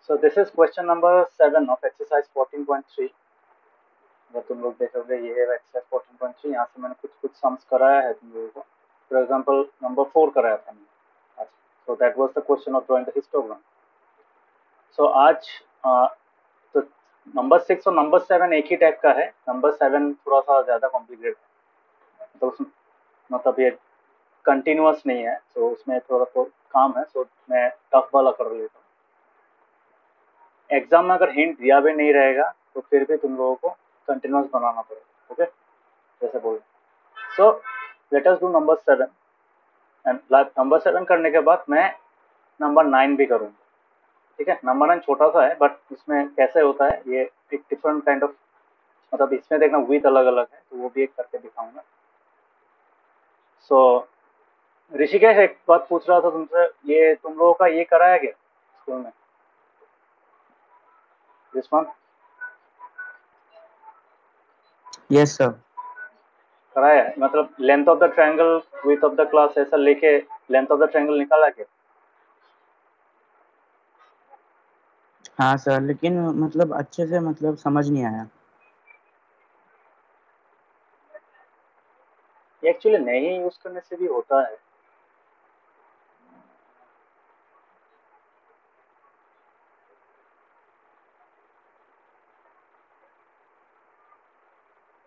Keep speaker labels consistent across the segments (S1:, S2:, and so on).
S1: So this is question number 7 of exercise 14.3. अगर तुम लोग देखोगे ये है एक्सरसाइज 14.3. यहाँ से मैंने कुछ कुछ सम्स कराया है तुम लोगों को. फॉर एग्जांपल नंबर 4 कराया था मैंने. So that was the question of drawing the histogram. So आज तो नंबर 6 और नंबर 7 एक ही टाइप का है. नंबर 7 थोड़ा सा ज़्यादा कॉम्प्लिकेटेड है, तो उसमें मतलब ये कंटिन्यूअस नहीं है, सो उसमें थोड़ा काम है, सो मैं टफ वाला कर लेता हूँ. एग्जाम में अगर हिंट दिया भी नहीं रहेगा तो फिर भी तुम लोगों को कंटिन्यूअस बनाना पड़ेगा. ओके, जैसे बोल. सो let us do number 7. And number 7 करने के बाद मैं नंबर 9 भी करूँगा. ठीक है, नंबर 9 छोटा सा है, बट इसमें कैसे होता है ये एक डिफरेंट काइंड ऑफ, मतलब इसमें देखना विथ अलग अलग है, तो वो भी एक करके दिखाऊंगा. सो ऋषिकेश, एक बात पूछ रहा था तुमसे, ये तुम लोगों का ये कराया गया स्कूल में दिस वन?
S2: Yes sir.
S1: कराया है, मतलब length of the triangle width of the class ऐसा लेके लेंथ ऑफ द ट्रायंगल निकाला क्या?
S2: हाँ सर, लेकिन मतलब अच्छे से मतलब समझ नहीं आया.
S1: एक्चुअली नहीं यूज करने से भी होता है.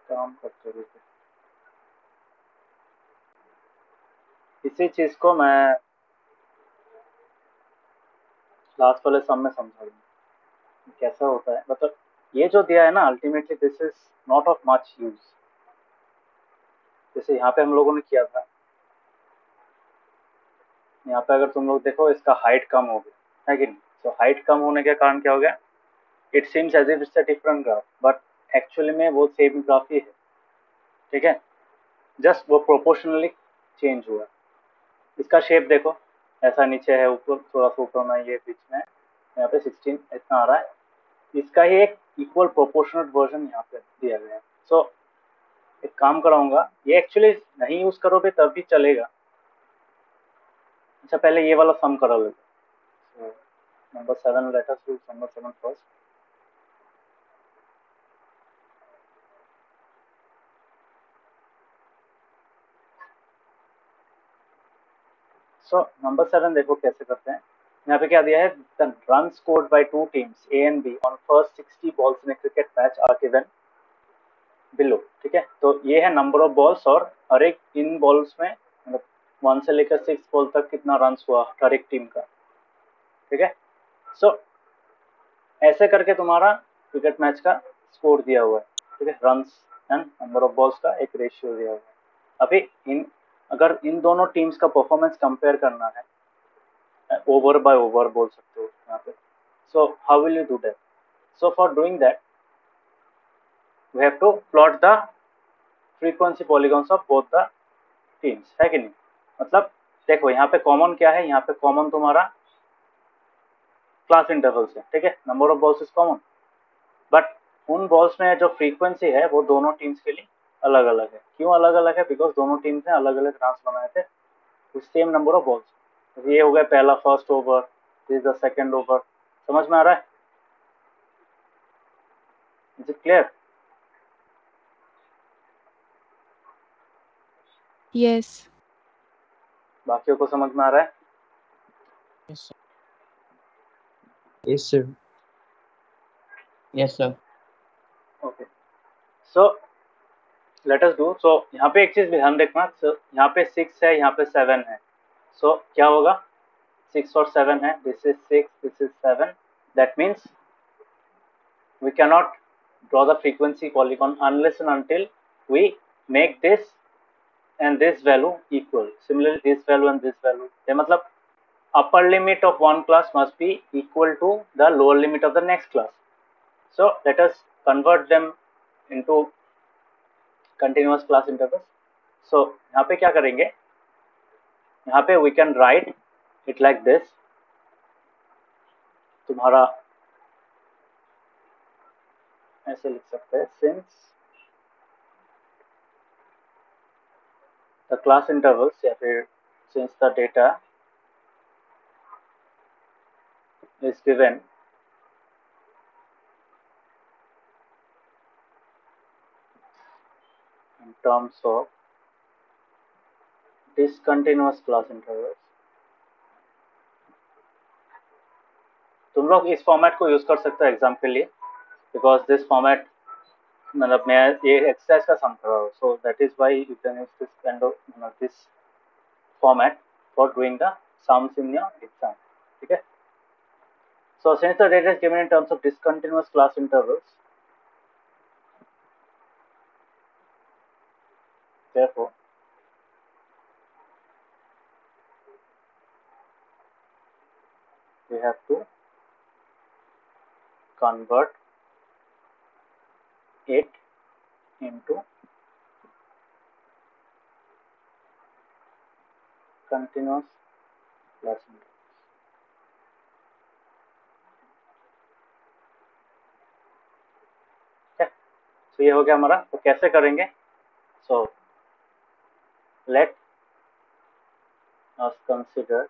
S1: काम करते हुए इसी चीज को मैं लास्ट वाले सम में समझा दूंगा कैसा होता है. मतलब ये जो दिया है ना, ultimately this is not of much use. जैसे यहाँ पे हम लोगों ने किया था, यहाँ पे अगर तुम लोग देखो इसका हाइट कम हो गया है कि नहीं. तो हाइट कम होने के कारण क्या हो गया, it seems as if it's a different graph, but actually में वो सेम ग्राफ ही है. ठीक है, जस्ट वो प्रोपोर्शनली चेंज हुआ. इसका शेप देखो, ऐसा नीचे है, ऊपर थोड़ा सा ऊपर में, ये बीच में यहाँ पे 16 इतना आ रहा है. इसका ही एक इक्वल प्रोपोर्शनल वर्जन यहाँ पे दिया गया है. सो एक काम कराऊंगा, ये एक्चुअली नहीं यूज करोगे तब भी चलेगा. अच्छा, पहले ये वाला सम करा लेते. Number 7, late us do number 7 first. So number 7 देखो कैसे करते हैं. यहाँ पे क्या दिया है, the run scored by two teams A and B on first 60 balls in a cricket match are given below. ठीक है, तो ये है नंबर ऑफ बॉल्स, और हर एक इन बॉल्स में मतलब 1 से लेकर 6 बॉल तक कितना रन हुआ हर एक टीम का. ठीक है, सो ऐसे करके तुम्हारा क्रिकेट मैच का स्कोर दिया हुआ है. ठीक है, run and number of balls का एक रेशियो दिया हुआ है. अभी इन अगर इन दोनों टीम्स का परफॉर्मेंस कंपेयर करना है, ओवर बाय ओवर बोल सकते हो यहाँ पे. So how will you do that? So for doing that we have to plot the frequency polygons of both the teams, है कि नहीं. मतलब देखो यहाँ पे कॉमन क्या है, यहाँ पे कॉमन तुम्हारा क्लास इंटरवल्स है. ठीक है, number of balls is common, but उन बॉल्स में जो फ्रीक्वेंसी है वो दोनों टीम्स के लिए अलग अलग है. क्यों अलग अलग है? बिकॉज दोनों टीम्स ने अलग अलग रन बनाए थे उस सेम नंबर ऑफ बॉल्स. तो ये हो गया पहला first over, this the second over. समझ में आ रहा है? Is it clear?
S3: यस.
S1: बाकियों को समझ में आ रहा है?
S2: Yes sir. Yes sir.
S1: Okay, so let us do. So यहाँ पे एक चीज ध्यान देखना, so, यहाँ पे 6 है, यहाँ पे 7 है. सो क्या होगा, 6 और 7 है, this is 6, this is 7. That means we cannot draw the frequency polygon unless and until we make this and this value equal. Similarly this value and this value, ये मतलब upper limit of one class must be equal to the lower limit of the next class. So let us convert them into continuous class intervals. So यहाँ पे क्या करेंगे, यहाँ पे we can write it like this. तुम्हारा ऐसे लिख सकते हैं, since the class intervals या फिर since the data is given terms of discontinuous class intervals. तुम लोग इस फॉर्मेट को यूज कर सकते हो एग्जाम के लिए, बिकॉज दिस फॉर्मेट मतलब मैं ये एक्सरसाइज का सम कर रहा हूँ, so that is why you can use this kind of this format for doing the sums in your exam. ठीक है. So since the data is given in terms of discontinuous class intervals, therefore we have to convert it into continuous class intervals. Okay, so ये हो गया हमारा. तो कैसे करेंगे? So let us consider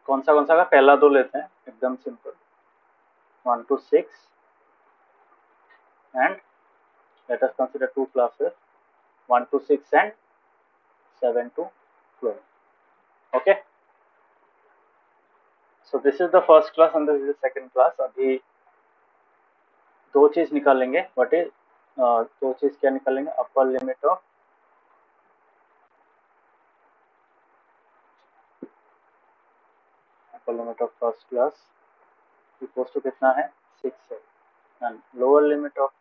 S1: कौन सा का पहला दो लेते हैं, एकदम simple, 1 to 6, and let us consider two classes, 1 to 6 and 7 to 12. Okay, so this is the first class and this is the second class. अभी दो चीज निकालेंगे. व्हाट इज दो चीज क्या निकालेंगे? Upper limit of first class equals to कितना है? 6 है, and lower limit of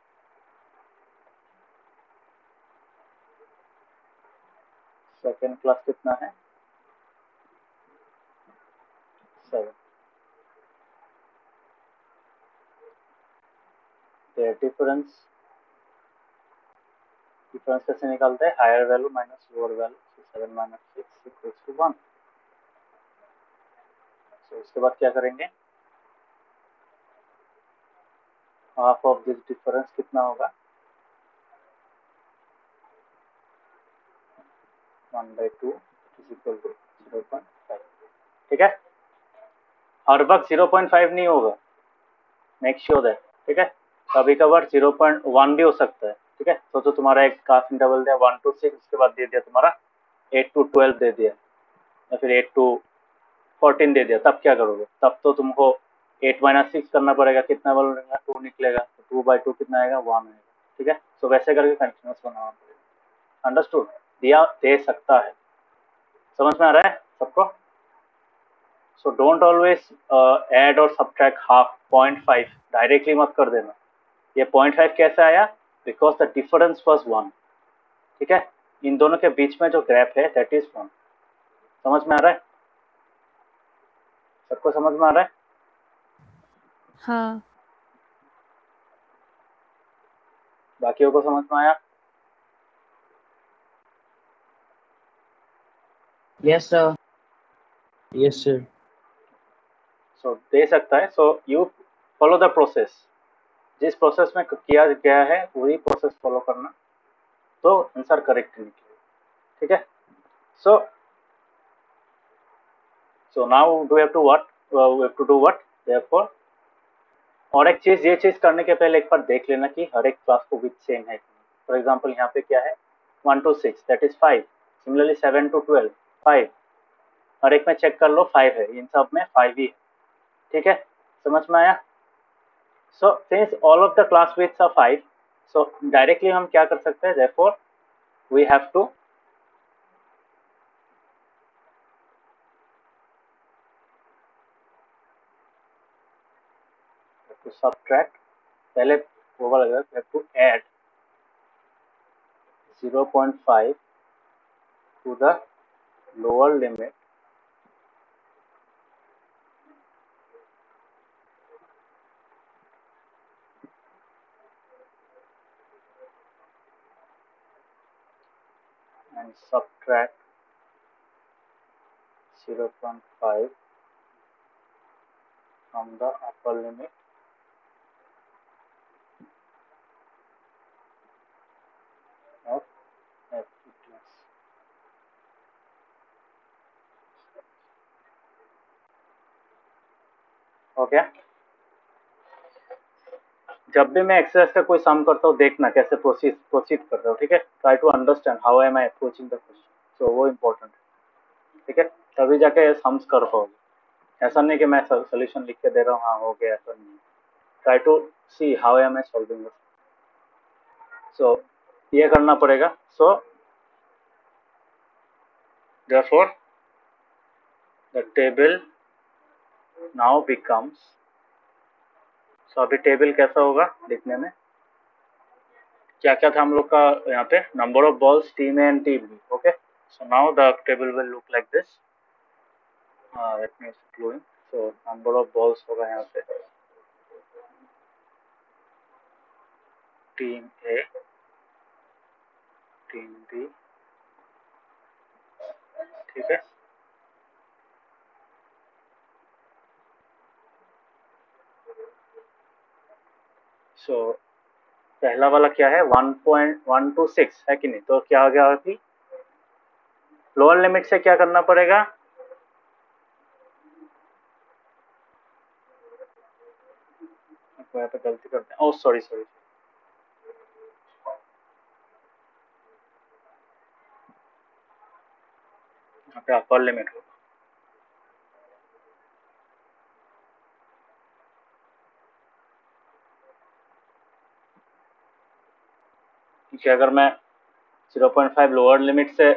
S1: second class कितना है? 7. डिफरेंस कैसे निकालते हैं? Higher value minus lower value, 7 minus 6 equals to 1. So उसके बाद क्या करेंगे? हाफ ऑफ दिस डिफरेंस कितना होगा? 1/2 इज इक्वल टू 0.5. ठीक है. हर वक्त 0.5 नहीं होगा, मेक श्योर दैट. ठीक है. कभी कभार 0.1 भी हो सकता है. ठीक है. तो तुम्हारा एक क्लास इंटरवल दिया 1 to 6, उसके बाद दे दिया तुम्हारा 8 to 12 दे दिया, या फिर 8 to 14 दे दिया, तब क्या करोगे? तब तो तुमको 8 माइनस 6 करना पड़ेगा. कितना बनेगा? 2 निकलेगा. तो 2/2 कितना आएगा? 1 आएगा. ठीक है. तो वैसे करके कंटिन्यूस बनाना पड़ेगा. अंडरस्टूड? दिया दे सकता है. समझ में आ रहा है सबको? सो डोंट ऑलवेज ऐड और सब्ट्रैक्ट हाफ. 0.5 डायरेक्टली मत कर देना. ये 0.5 कैसे आया? Because the difference was 1. ठीक है. इन दोनों के बीच में जो गैप है दैट इज 1. समझ में आ रहा है? सबको समझ में आ रहा है?
S3: हाँ.
S1: बाकियों को समझ में आया?
S2: Yes sir. Yes sir.
S1: So दे सकता है. So you follow the process. जिस प्रोसेस में किया गया है वही प्रोसेस फॉलो करना, तो आंसर करेक्ट निकलेगा. ठीक है. So now do have to what we have to do what therefore. और एक चीज, ये चीज करने के पहले एक बार देख लेना कि हर एक क्लास को विथ सेम है. फॉर एग्जांपल यहाँ पे क्या है? 1 to 6 that is 5. Similarly 7 to 12 5. हर एक में चेक कर लो 5 है. इन सब में 5 ही है. ठीक है. समझ में आया? So since all of the class widths are 5, so directly हम क्या कर सकते हैं? Therefore we have to subtract. पहले वो वाला लगेगा. We have to add 0.5 to the lower limit and subtract 0.5 from the upper limit of f equals. हो गया। जब भी मैं एक्सरसाइज का कोई सम करता हूँ देखना कैसे प्रोसीड करता हूँ, ठीक है। Try to understand how am I approaching the question, so वो इम्पोर्टेंट है, ठीक है। तभी जाके सम्स कर पाओगे। ऐसा नहीं कि मैं सोल्यूशन लिख के दे रहा हूँ, हाँ हो गया, ऐसा नहीं। Try to see how am I solving, so ये करना पड़ेगा। सो therefore the table now becomes, सो अभी टेबल कैसा होगा लिखने में, क्या क्या था हम लोग का यहाँ पे, number of balls team A and team B, okay. So now the table will look like this, let me explain. So number of balls होगा यहाँ पे, टीम ए, टीम बी, ठीक है। सो पहला वाला क्या है, 1.126 है कि नहीं, तो क्या आ गया अभी, लोअर लिमिट से क्या करना पड़ेगा, यहाँ पे गलती करते हैं, ओह सॉरी सॉरी, यहाँ पे अपर लिमिट होगा, क्योंकि अगर मैं 0.5 लोअर लिमिट से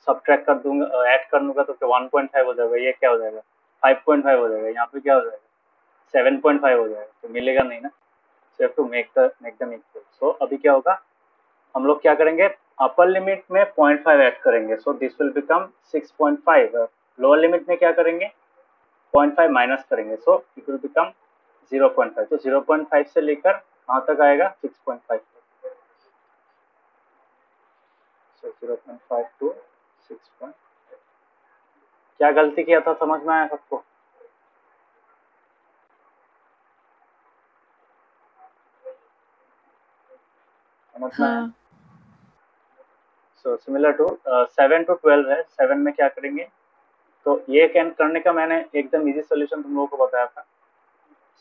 S1: सब्ट्रैक्ट कर दूंगा, ऐड कर दूंगा, तो 1.5 हो जाएगा, ये क्या हो जाएगा 5.5 हो जाएगा, यहाँ पे क्या हो जाएगा 7.5 हो जाएगा, तो मिलेगा नहीं ना। So have to make them equal. So अभी क्या होगा, हम लोग क्या करेंगे, अपर लिमिट में 0.5 ऐड करेंगे, so this will become 6.5। Lower limit में क्या करेंगे, 0.5 माइनस करेंगे, सो इट विल बिकम 0.5। तो 0.5 से लेकर कहाँ तक आएगा 6.5, सो 0.5 टू 6. क्या गलती किया था, समझ में आया सबको, समझ में आया।
S3: हाँ
S1: सो सिमिलर टू 7 to 12 है, 7 में क्या करेंगे, तो ये कैन करने का मैंने एकदम इजी सोल्यूशन तुम लोगों को बताया था।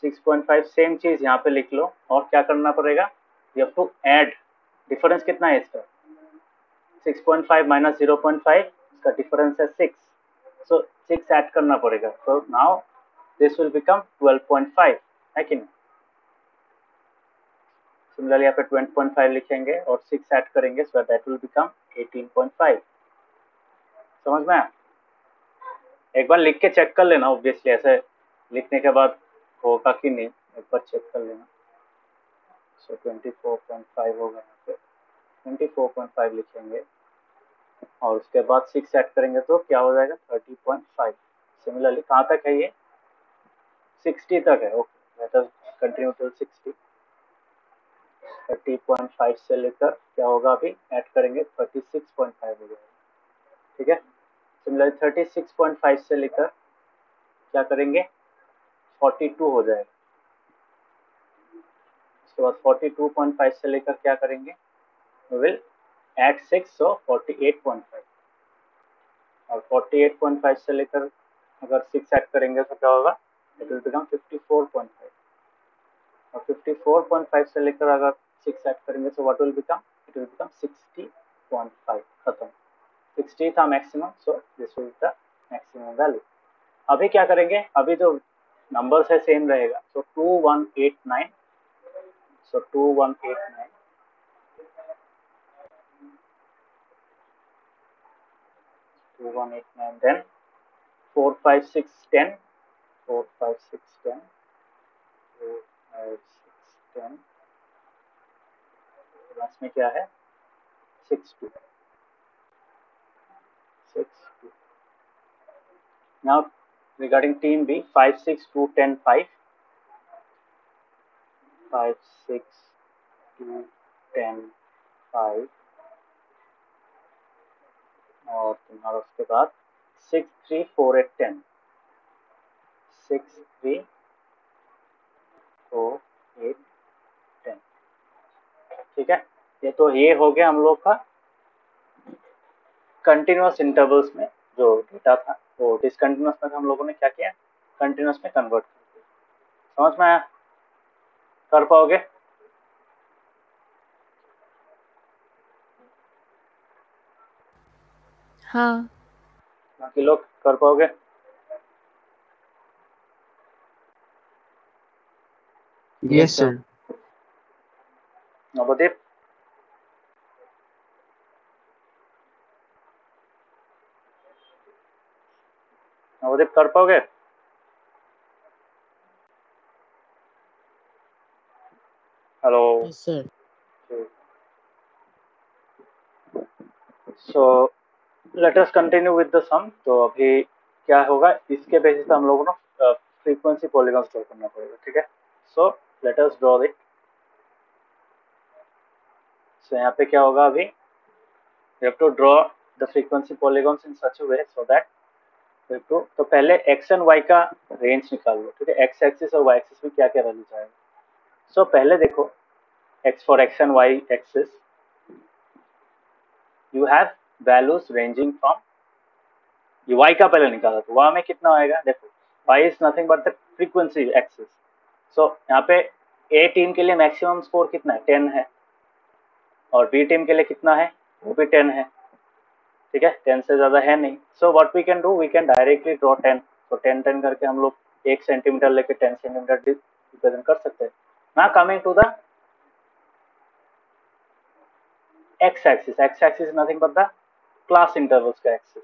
S1: 6.5 सेम चीज यहाँ पे लिख लो, और क्या करना पड़ेगा, you have to add, difference कितना है इसका, 6.5 माइनस 0.5, इसका डिफरेंस है 6, सो 6 ऐड करना पड़ेगा। So now this will become 12.5, है कि नहीं। सिमिलरली यहाँ पे 20.5 लिखेंगे और 6 ऐड करेंगे, सो दैट विल बिकम 18.5। समझ में आया, एक बार लिख के चेक कर लेना, ऑब्वियसली ऐसे लिखने के बाद होगा कि नहीं, एक बार चेक कर लेना। सो 24.5 होगा, यहाँ पे 24.5 लिखेंगे और उसके बाद 6 ऐड करेंगे तो क्या हो जाएगा 30.5। सिमिलरली कहाँ तक है ये, 60 तक है, okay let us continue till 60। 30.5 से लेकर क्या होगा, अभी ऐड करेंगे 36.5 हो जाएगा, ठीक है। सिमिलरली 36.5 से लेकर क्या करेंगे 42 हो जाएगा, उसके बाद 42.5 से लेकर क्या करेंगे, विल एट 6, सो 48.5, और 48.5 से लेकर अगर 6 ऐड करेंगे तो क्या होगा, इट विल बिकम 54.5, और 54.5 से लेकर अगर 6 ऐड करेंगे तो what will become, it will become 60.5, खत्म। 60 था maximum, so this will the maximum value. अभी क्या करेंगे, अभी जो नंबर्स है सेम रहेगा, सो 2189, सो 2189, 2189, then 4 5 6 10, 4 5 6 10, 4 5 6 10, लास्ट में क्या है 6 2, 6 2। Now regarding team B, 5 6 2 10 5, 5 6 2 10 5, और तुम्हारा उसके बाद 6 3 4 8 10, 6 3 4 8 10, ठीक है। ये हो गया हम लोग का कंटिन्यूअस इंटरवल्स में जो डेटा था, वो डिसकंटिन्यूअस में हम लोगों ने क्या किया, कंटिन्यूस में कन्वर्ट करती है। समझ में आया? कर पाओगे?
S3: हाँ।
S1: बाकी लोग कर पाओगे?
S2: Yes sir.
S1: नवदीप? नवदीप कर पाओगे? Hello?
S2: Yes sir.
S1: So let us continue with the sum. तो अभी क्या होगा, इसके बेसिस पे हम लोगों को फ्रीक्वेंसी पॉलीगॉन ड्रॉ करना पड़ेगा, ठीक है? So let us draw it. So यहाँ पे क्या होगा, अभी we have to draw the frequency polygons in such a way so that तो पहले x एंड y का रेंज निकाल लो, ठीक है? x एक्सिस और y एक्सिस में क्या क्या वैल्यू जाएगा। सो पहले देखो, x for x and y axis you have values ranging from, ये y का पहले निकाला तो y में कितना आएगा, देखो y is nothing but the frequency axis. So यहाँ पे A टीम के लिए मैक्सिमम स्कोर कितना है, 10 है, और B टीम के लिए कितना है, वो भी 10 है, ठीक है? 10 से ज्यादा है नहीं। So what we can do, we can directly draw 10। तो 10 10 करके हम लोग 1 सेंटीमीटर लेके 10 सेंटीमीटर रिप्रेजेंट कर सकते हैं। Now coming to the x axis, x axis is nothing but the class intervals का एक्सिस।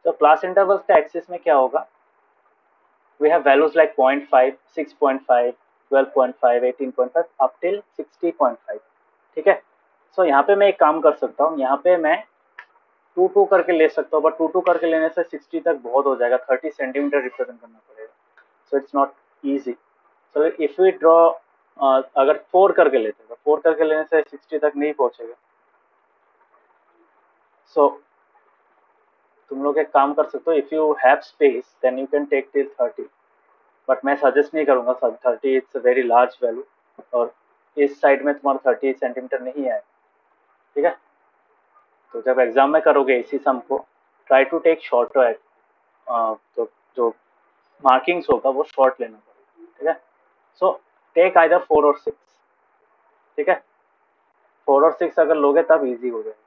S1: तो क्लास इंटरवल्स का एक्सिस में क्या होगा, we have values like 0.5, 6.5, 12.5, 18.5 up till 60.5, ठीक है? सो यहाँ पे मैं एक काम कर सकता हूँ, यहाँ पे मैं 2 करके ले सकता हूँ, बट 2 करके लेने से 60 तक बहुत हो जाएगा, 30 सेंटीमीटर रिप्रेजेंट करना पड़ेगा। So it's not easy. So if we draw, अगर 4 करके लेते हैं तो 4 करके लेने से 60 तक नहीं पहुंचेगा। सो तुम लोग एक काम कर सकते हो, if you have space then you can take till 30, but मैं सजेस्ट नहीं करूंगा, 30 it's a very large value, और इस साइड में तुम्हारा 30 सेंटीमीटर नहीं आएगा, ठीक है? तो जब एग्जाम में करोगे इसी सम को, ट्राई टू टेक शॉर्टर, तो जो मार्किंग्स होगा वो शॉर्ट लेना पड़ेगा, ठीक है? सो टेक आइदर 4 और 6, ठीक है? 4 और 6 अगर लोगे तब इजी हो जाएगा।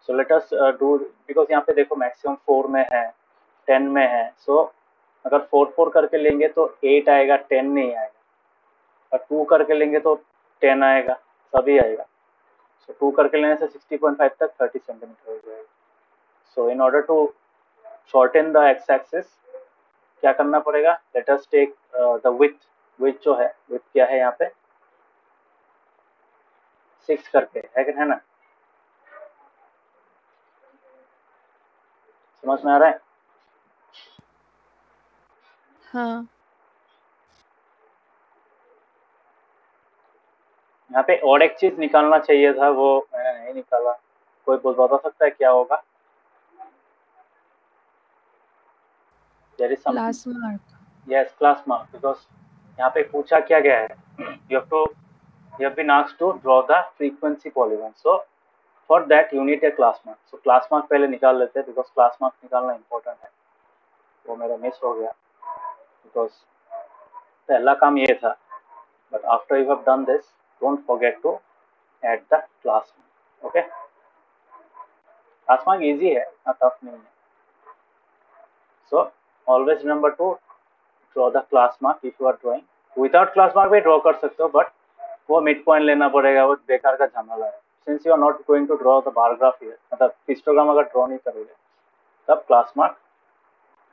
S1: सो लेट अस डू, बिकॉज यहाँ पे देखो मैक्सिमम 4 में है, 10 में है। सो अगर 4 4 करके लेंगे तो 8 आएगा, 10 नहीं आएगा, और 2 करके लेंगे तो 10 आएगा, सभी आएगा। सो 2 करके लेने से 60.5 तक 30 सेंटीमीटर हो जाएगा। So in order to shorten the x axis क्या करना पड़ेगा, let us take the width. Width जो है, विड्थ क्या है यहाँ पे, 6 करके है कि है ना? समझ में आ रहा है?
S3: हाँ।
S1: यहाँ पे और एक चीज निकालना चाहिए था, वो मैंने नहीं निकाला। कोई बता सकता है क्या होगा? There is something,
S3: class mark.
S1: Yes class mark, because यहाँ पे पूछा क्या गया है, you have been asked to draw the frequency polygon, so for that you need a class mark। so class mark पहले निकाल लेते हैं, बिकॉज क्लास मार्क निकालना इंपॉर्टेंट है, वो मेरा मिस हो गया, बिकॉज पहला काम ये था। But after you have done this, don't forget to add the class mark, okay? Class mark easy है, इतना टफ नहीं है। So always remember to draw the class mark if you are drawing. Without class mark भी draw कर सकते हो, but वो mid point लेना पड़ेगा, वो बेकार का झमेला है। Since you are not going to draw the bar graph here, मतलब हिस्टोग्राम अगर ड्रॉ नहीं करोगे तब क्लास मार्क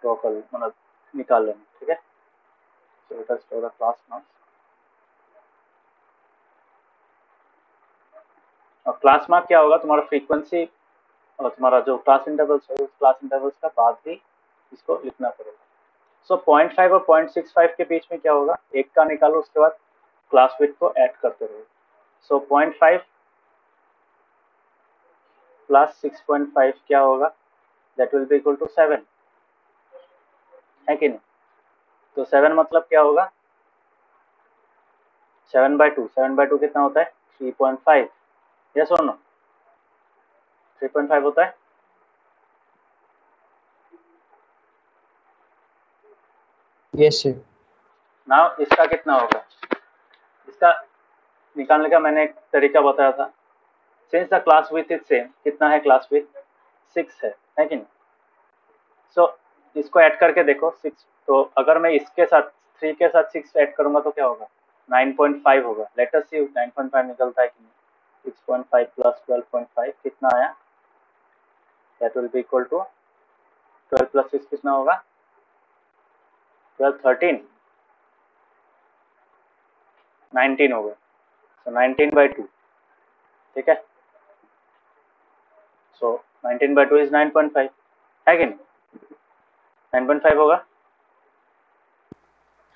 S1: ड्रॉ कर, मतलब निकाल लेना, ठीक है? So let us draw the class mark. और क्लास मार्क क्या होगा, तुम्हारा फ्रीक्वेंसी और तुम्हारा जो क्लास इंटरवल्स है, उस क्लास इंटरवल्स का बाद भी इसको लिखना पड़ेगा। सो 0.5 और 0.65 के बीच में क्या होगा, एक का निकालो, उसके बाद क्लास विड्थ को ऐड करते रहो। सो 0.5 प्लस 6.5 क्या होगा, that will be equal to 7, है कि नहीं? तो 7 मतलब क्या होगा, 7/2, 7/2 कितना होता है, 3.5, यस और नो? 3.5 होता है।
S4: Yes, sir.
S1: नाउ इसका कितना होगा, इसका निकालने का मैंने एक तरीका बताया था। Since the class with is same, कितना है क्लास विथ 6 है कि नहीं। सो इसको ऐड करके देखो 6, तो अगर मैं इसके साथ 3 के साथ 6 ऐड करूंगा तो क्या होगा 9.5 होगा। लेट अस सी 9.5 निकलता है कि नहीं। 6.5 प्लस 12.5 कितना आया, that will be equal to 12 plus 6 कितना होगा 12 13 19 होगा। सो 19/2, ठीक है। सो 19/2 इज 9.5 है कि नहीं, 9.5 होगा।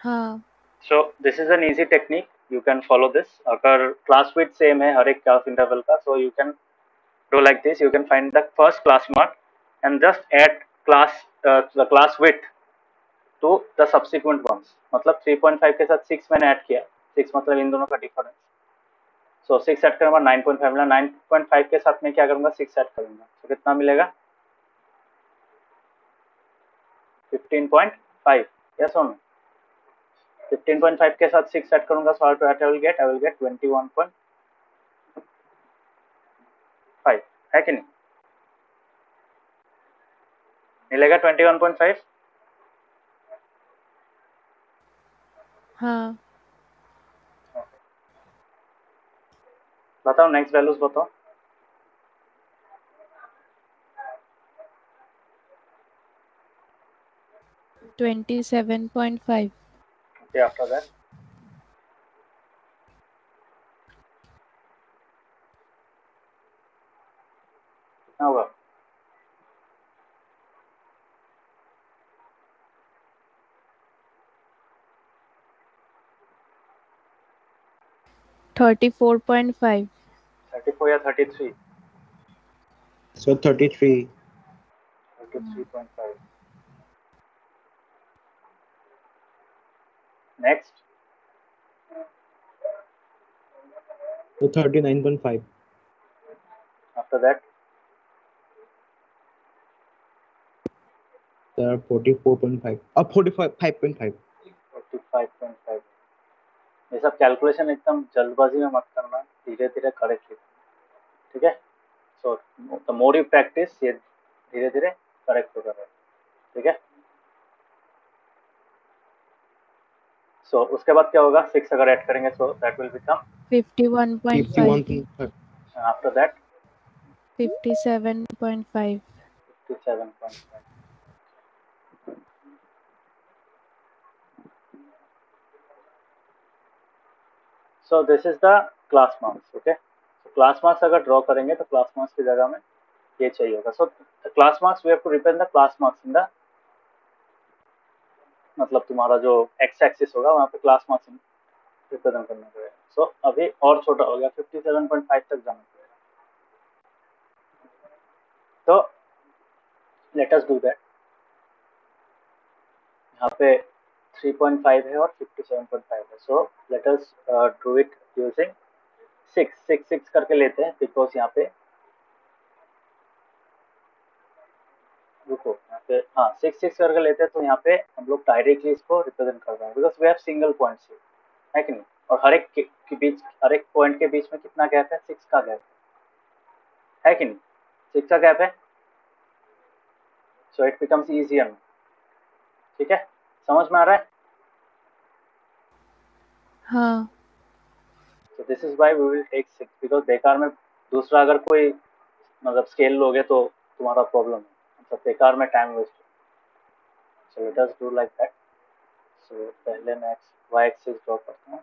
S3: हाँ
S1: so this is an easy technique, you can follow this. अगर क्लास विथ सेम है हर एक क्लास इंटरवल का, सो you can do like this. You can find the first class mark and just add the class width to the subsequent ones। मतलब 3.5 के साथ 6 मैंने add किया, 6 मतलब इन दोनों का डिफरेंस। सो 6 ऐड करूंगा 9.5 मिला, 9.5 के साथ मैं क्या करूंगा 6 ऐड करूंगा, तो कितना मिलेगा 15.5। यस और नो, 15.5 के साथ 6 ऐड करूंगा, सो I will get 21.5 है कि नहीं, मिलेगा 21.5।
S3: हाँ
S1: बताओ नेक्स्ट वैल्यूज बताओ।
S3: 27.5
S1: Okay, after that कितना होगा
S3: 34.5
S1: 34 या 33,
S4: So 33.
S1: 33.5। Next
S4: So 39.5.
S1: After that
S4: There are 44.5. 45.5.
S1: 45.5। ये सब कैलकुलेशन एकदम जल्दबाजी में मत करना, धीरे धीरे करेक्ट लिखना, ठीक है। So the more you practice, ये धीरे धीरे करेक्ट होगा, ठीक है। सो उसके बाद क्या होगा 6 अगर ऐड करेंगे सो that will become
S3: 51.5
S4: 51.5.
S1: After that
S3: 57.5
S1: 57.5। So this is the class marks, okay. Class marks अगर ड्रॉ करेंगे तो क्लास मार्क्स की जगह में ये चाहिए होगा। So class marks we have to represent the class marks in the, मतलब तुम्हारा जो एक्स एक्सिस होगा वहाँ पे क्लास मार्क्स रिप्रेजेंट करना पड़ेगा। सो अभी और छोटा हो गया, 57.5 तक जाना पड़ेगा। तो लेट अस डू दैट। यहाँ पे 3.5 है और 57.5 है, so let us do it using 6 करके लेते हैं, बिकॉज यहाँ पे रुको, यहाँ पे हाँ 6 करके लेते हैं, तो यहाँ पे हम लोग डायरेक्टली इसको रिप्रेजेंट कर रहे हैं, because we have single point है कि नहीं। और हर एक के बीच, हर एक पॉइंट के बीच में कितना गैप है 6 का गैप है कि नहीं, 6 का गैप है। सो इट बिकम्स इजियर, ठीक है, समझ में आ रहा है।
S3: हाँ
S1: so this is why we will take 6, because बेकार में दूसरा अगर कोई मतलब स्केल लोगे तो तुम्हारा प्रॉब्लम है, मतलब बेकार में time waste. So let us do like that. So पहले मैं वाई एक्सिस ड्रॉ करता हूँ,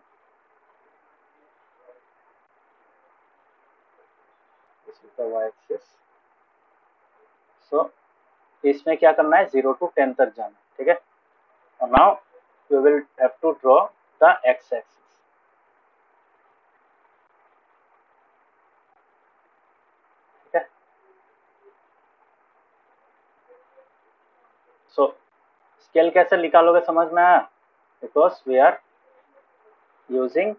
S1: this is the y axis. So इसमें क्या करना है 0 to 10 तक जाना है, ठीक है। और now we will have to draw the x axis, ठीक है। सो स्केल कैसे निकालोगे समझ में आया, बिकॉज वी आर यूजिंग,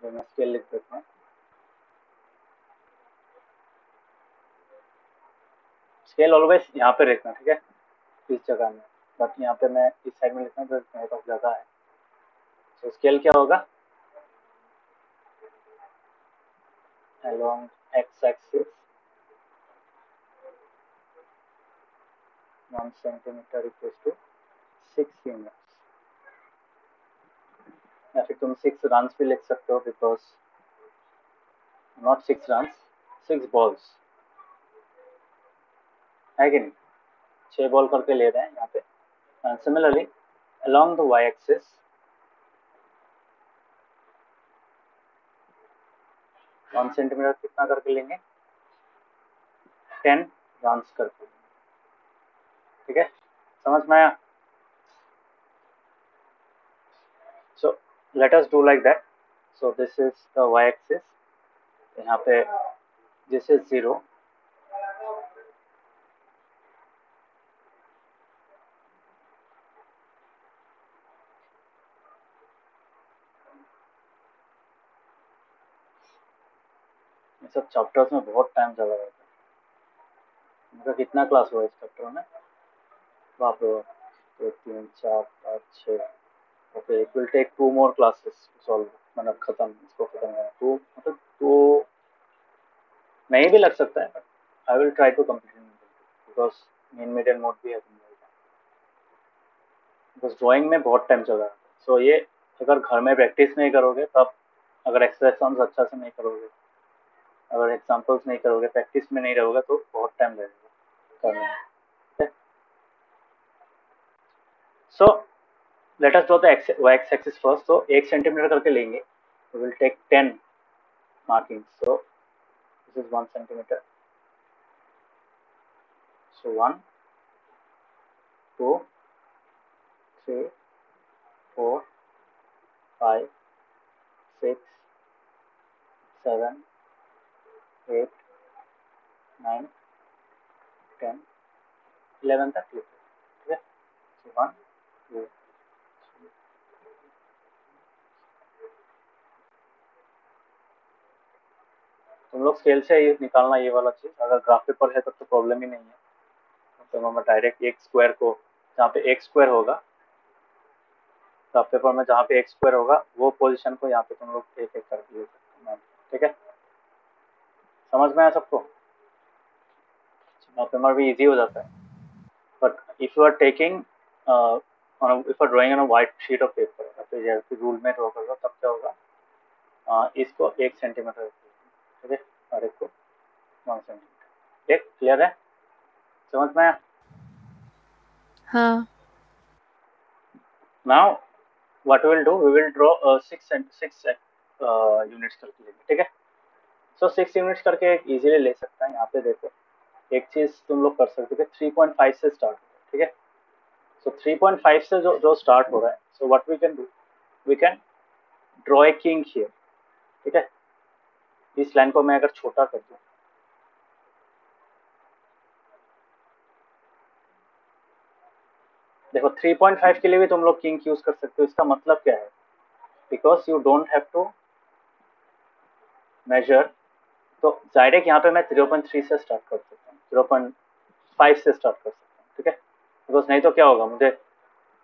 S1: मैं स्केल लिख देता हूँ। स्केल ऑलवेज यहाँ पे रखना, ठीक है, इस जगह में, बट यहाँ पे मैं इस साइड में लिखना तो मेरे पास जगह है। तो स्केल क्या होगा, along x axis 1 centimeter equals to 6 units, या फिर तुम 6 रन्स भी लिख सकते हो, बिकॉज नॉट 6 रन्स, 6 बॉल्स है कि नहीं, 6 बॉल करके ले रहे हैं यहाँ पे। And similarly along the y axis 1 centimetre कितना करके लेंगे, 10 रन्स करके, ठीक है, समझ में आया। So let us do like that. So this is the y axis, यहाँ पे this is 0, ये सब चैप्टर्स में बहुत टाइम चला रहता है। उनका कितना क्लास हुआ इस चैप्टर में, बाप रे बाप, 1 3 4 5 6, okay it will take 2 more classes solve, मतलब खत्म, इसको खत्म करना, तो मतलब तो नहीं भी लग सकता है, but I will try to complete in because main medium mode भी है बिकॉज ड्राइंग में बहुत टाइम चल रहा है। सो ये अगर घर में प्रैक्टिस नहीं करोगे तब, अगर एक्सरसाइज अच्छा से नहीं करोगे, अगर एग्जाम्पल्स नहीं करोगे, प्रैक्टिस में नहीं रहोगे तो बहुत टाइम लगेगा करने में। So let us draw the x axis first. तो 1 सेंटीमीटर करके लेंगे, we will take 10 marking. So this is 1 centimetre, so 1 2 3 4 5 6 7 8 9 10 11 तक लिख, ठीक है। सो 1 2 तुम लोग स्केल से ये निकालना, ये वाला चीज, अगर ग्राफ पेपर है तब तो प्रॉब्लम ही नहीं है। तो मैं डायरेक्ट एक स्क्वायर को, जहाँ पे एक स्क्वायर होगा ग्राफ पेपर में, जहाँ पे एक स्क्वायर होगा वो पोजीशन को यहाँ पे तुम लोग एक एक करके ले सकते हो, ठीक है, समझ में आया सबको। ग्राफ पेपर भी इजी हो जाता है, but if you are taking if are drawing on a white sheet of paper, या फिर जैसे रूल में ड्रॉ कर लो, तब क्या होगा, इसको 1 सेंटीमीटर, ठीक है, और एक को 1 सेंटीमीटर, एक क्लियर है, समझ में आया।
S3: हाँ।
S1: Now what we will do, we will draw 6 units करके लेंगे, ठीक है। सो 6 यूनिट्स करके इजीली ले सकता है। यहाँ पे देखो एक चीज तुम लोग कर सकते हो, 3.5 से स्टार्ट, ठीक है। सो 3.5 से जो स्टार्ट हो रहा है, so what we can do, we can draw a king here, ठीक है। इस लाइन को मैं अगर छोटा कर दूं, देखो 3.5 के लिए भी तुम लोग किंग यूज कर सकते हो। इसका मतलब क्या है, because you don't have to measure, तो डायरेक्ट यहाँ पे मैं 0.3 से स्टार्ट कर सकता हूँ, 0.5 से स्टार्ट कर सकता हूँ, ठीक है। बिकॉज नहीं तो क्या होगा, मुझे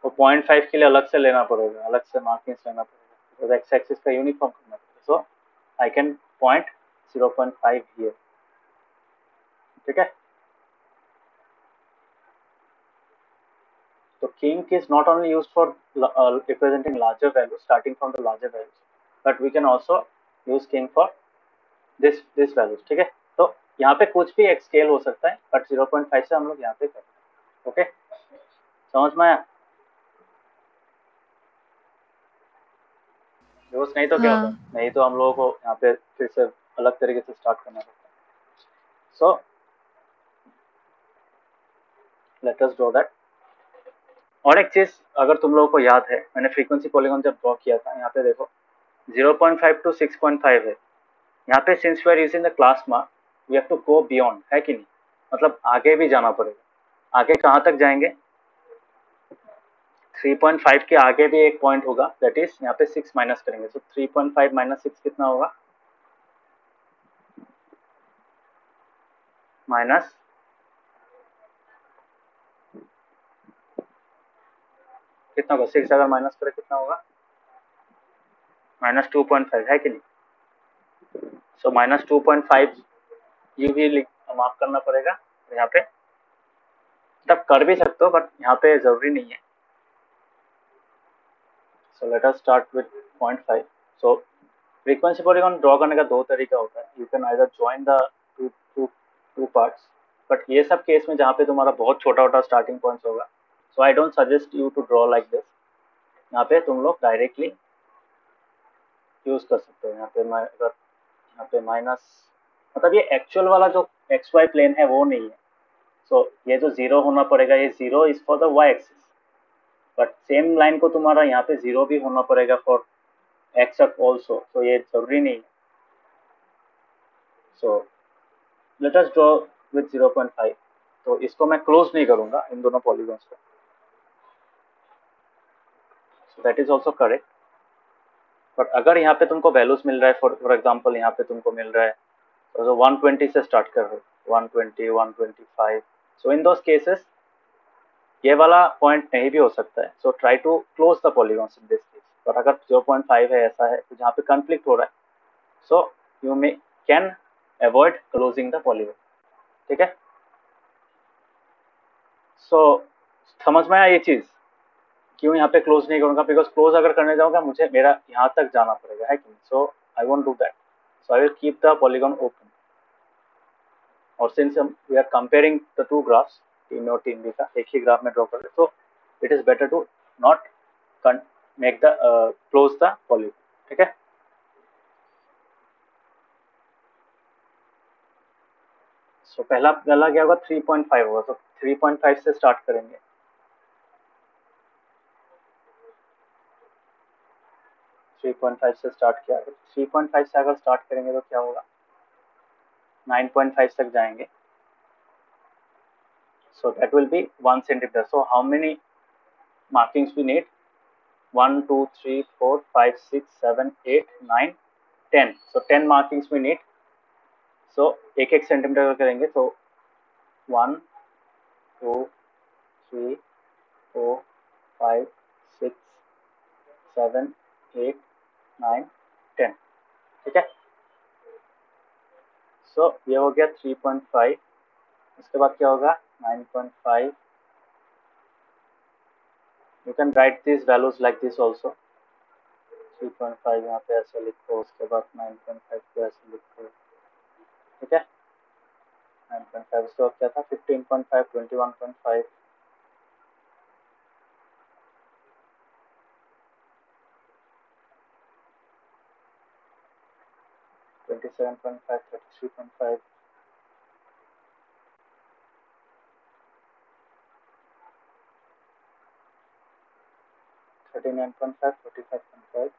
S1: वो 0.5 के लिए अलग से लेना पड़ेगा, अलग से मार्किंग्स लेना पड़ेगा, बिकॉज एक्स एक्सिस का यूनिफॉर्म करना पड़ेगा। सो आई कैन पॉइंट 0.5 हियर, ठीक है। So king is not only used for representing larger values, starting from the larger values, but we can also use king for this values, ठीक है। तो यहाँ पे कुछ भी एक स्केल हो सकता है, बट 0.5 से हम लोग यहाँ पे करते हैं, ओके, समझ में आया। दोस्त नहीं तो क्या होता,
S3: हाँ।
S1: नहीं तो हम लोगों को यहाँ पे फिर से अलग तरीके से स्टार्ट करना पड़ता है। So let us draw that. और एक चीज अगर तुम लोगों को याद है, मैंने फ्रीक्वेंसी पॉलीगॉन जब ड्रॉ किया था, यहाँ पे देखो 0.5 to 6.5 है। यहाँ पे since we are using the class mark, we have to go beyond, है कि नहीं, मतलब आगे भी जाना पड़ेगा। आगे कहाँ तक जाएंगे, 3.5 के आगे भी एक पॉइंट होगा, दैट इज यहाँ पे 6 माइनस करेंगे। तो 3.5 माइनस 6 कितना होगा, माइनस कितना होगा, 6 अगर माइनस करें कितना होगा, -2.5 है कि नहीं। सो -2.5 ये भी मार्क करना पड़ेगा यहाँ पे, तब कर भी सकते हो बट यहाँ पे जरूरी नहीं है। So let us start with 0.5। So frequency polygon draw करने का दो तरीका होता है, you can either join the two parts, but ये सब केस में जहाँ पे तुम्हारा बहुत छोटा स्टार्टिंग पॉइंट होगा, so I don't suggest you to draw like this. यहाँ पे तुम लोग डायरेक्टली यूज कर सकते हो। यहाँ पे अगर यहाँ पे माइनस, मतलब ये एक्चुअल वाला जो एक्स वाई प्लेन है वो नहीं है, सो ये जो जीरो होना पड़ेगा, ये zero is for the y axis, but same line को तुम्हारा यहाँ पे जीरो भी होना पड़ेगा फॉर एक्स ऑल्सो, तो ये जरूरी नहीं है। So let us draw with 0.5। तो इसको मैं क्लोज नहीं करूंगा इन दोनों पॉलीगॉन्स को, so that is also correct. But अगर यहाँ पे तुमको वैल्यूज मिल रहा है, फॉर एग्जाम्पल यहाँ पे तुमको मिल रहा है तो 120 से स्टार्ट कर रहे हो, 120, 125, सो इन दोस केसेस ये वाला पॉइंट नहीं भी हो सकता है, so try to close the polygons in this case. But अगर 0.5 है, ऐसा है तो जहाँ पे कॉन्फ्लिक्ट हो रहा है, so you may can avoid closing the polygon, ठीक है। सो समझ में आया ये चीज, क्यों यहाँ पे क्लोज नहीं करूंगा, बिकॉज क्लोज अगर करने जाऊंगा मुझे मेरा यहाँ तक जाना पड़ेगा, है कि नहीं। So I won't do that, so I will keep the polygon open. और since we are comparing the two graphs, team A और टीम बी का एक ही ग्राफ में ड्रॉ कर रहे, तो it is better to not make the close the polygon, ठीक है। सो पहला क्या होगा, 3.5 होगा, तो 3.5 से स्टार्ट करेंगे। थ्री पॉइंट फाइव से स्टार्ट किया, 3.5 से अगर स्टार्ट करेंगे तो क्या होगा, 9.5 तक जाएंगे। So that will be 1 centimeter. So how many markings we need? 1, 2, 3, 4, 5, 6, 7, 8, 9, 10. So 10 markings we need. So एक एक सेंटीमीटर करेंगे, तो 1, 2, 3, 4, 5, 6, 7, 8, 9, 10, ठीक है। So ये हो गया 3.5। उसके बाद क्या होगा, 9.5। You can write these values like this also। 3.5 यहाँ पे ऐसे लिखो, उसके बाद 9.5 को ऐसे लिखो, ठीक है। 9.5 उसके बाद क्या था, 15.5, 21.5, 27.5, 33.5, 39.5, 45.5,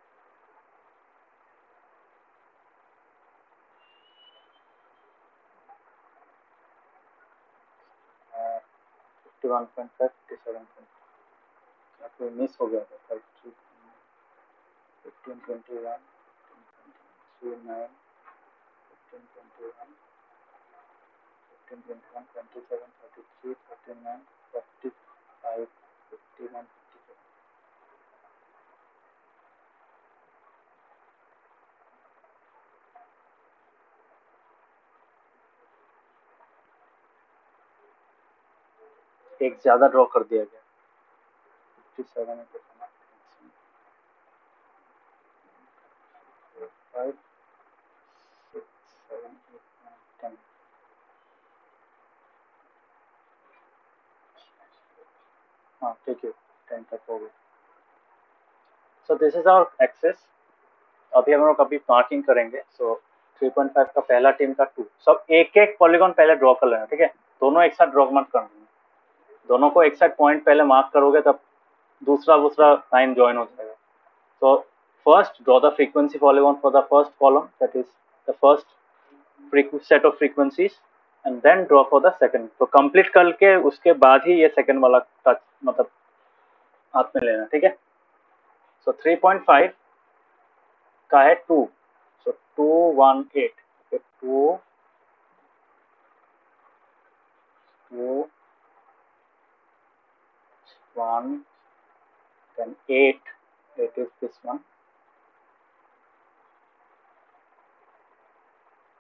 S1: 51.5, 57.5। कोई मिस हो गया था, 15, 21, 9, 15, 21, 15, 21, 27, 33, 39, 45, 51, 57। एक ज्यादा ड्रॉ कर दिया गया, 57 5, 6, 7, 8, 9, 10। हाँ ठीक है, 10 तक हो गया। So this is our axes. अभी हम लोग अभी मार्किंग करेंगे। सो 3.5 का पहला टीम का 2, सब एक एक पॉलीगॉन पहले ड्रॉ कर लेना, ठीक है। दोनों एक साथ ड्रॉ मत करना, दोनों को एक साथ पॉइंट पहले मार्क करोगे तब दूसरा लाइन ज्वाइन हो जाएगा। So first draw the frequency polygon for the first column, that is the first set of frequencies, and then draw for the second. तो कंप्लीट करके उसके बाद ही ये सेकंड वाला टच मतलब हाथ में लेना, ठीक है। सो 3.5 का है 2, सो 218, 2 2 1 then 8 is this one,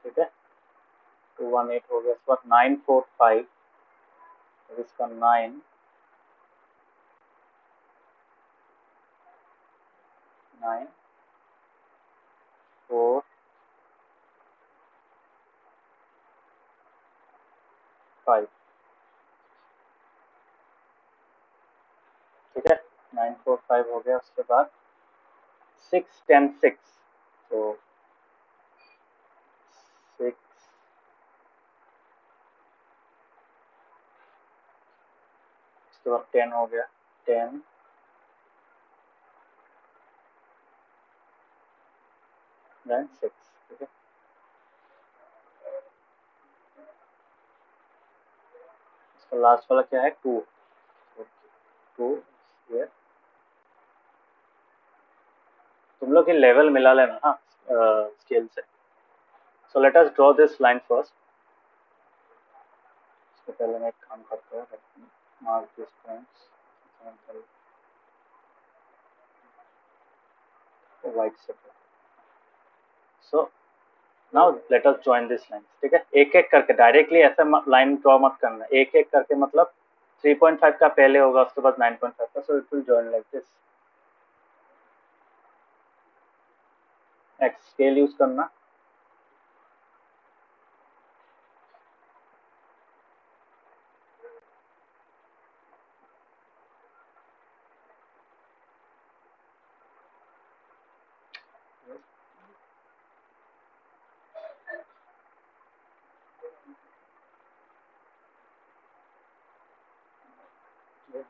S1: ठीक है, 218 हो गया। इसके बाद 945, इसका 9 9 4 5, ठीक है, 945 हो गया। उसके बाद 6 10 6, तो 6, उसके बाद 10 हो गया, 10 then 6, ठीक है। इसका लास्ट वाला क्या है, 2 ये तुम लोग ये लेवल मिला लेना, हाँ, स्केल से। सो let us draw this line first. इससे पहले मैं एक काम करता हूँ, मार्क दिस पॉइंट्स वाइट से। So now let us join this line, ठीक है। एक एक करके, डायरेक्टली ऐसे लाइन ड्रॉ मत करना, एक एक करके, मतलब 3.5 का पहले होगा, उसके बाद 9.5 का, सो it will join like this. X scale use करना,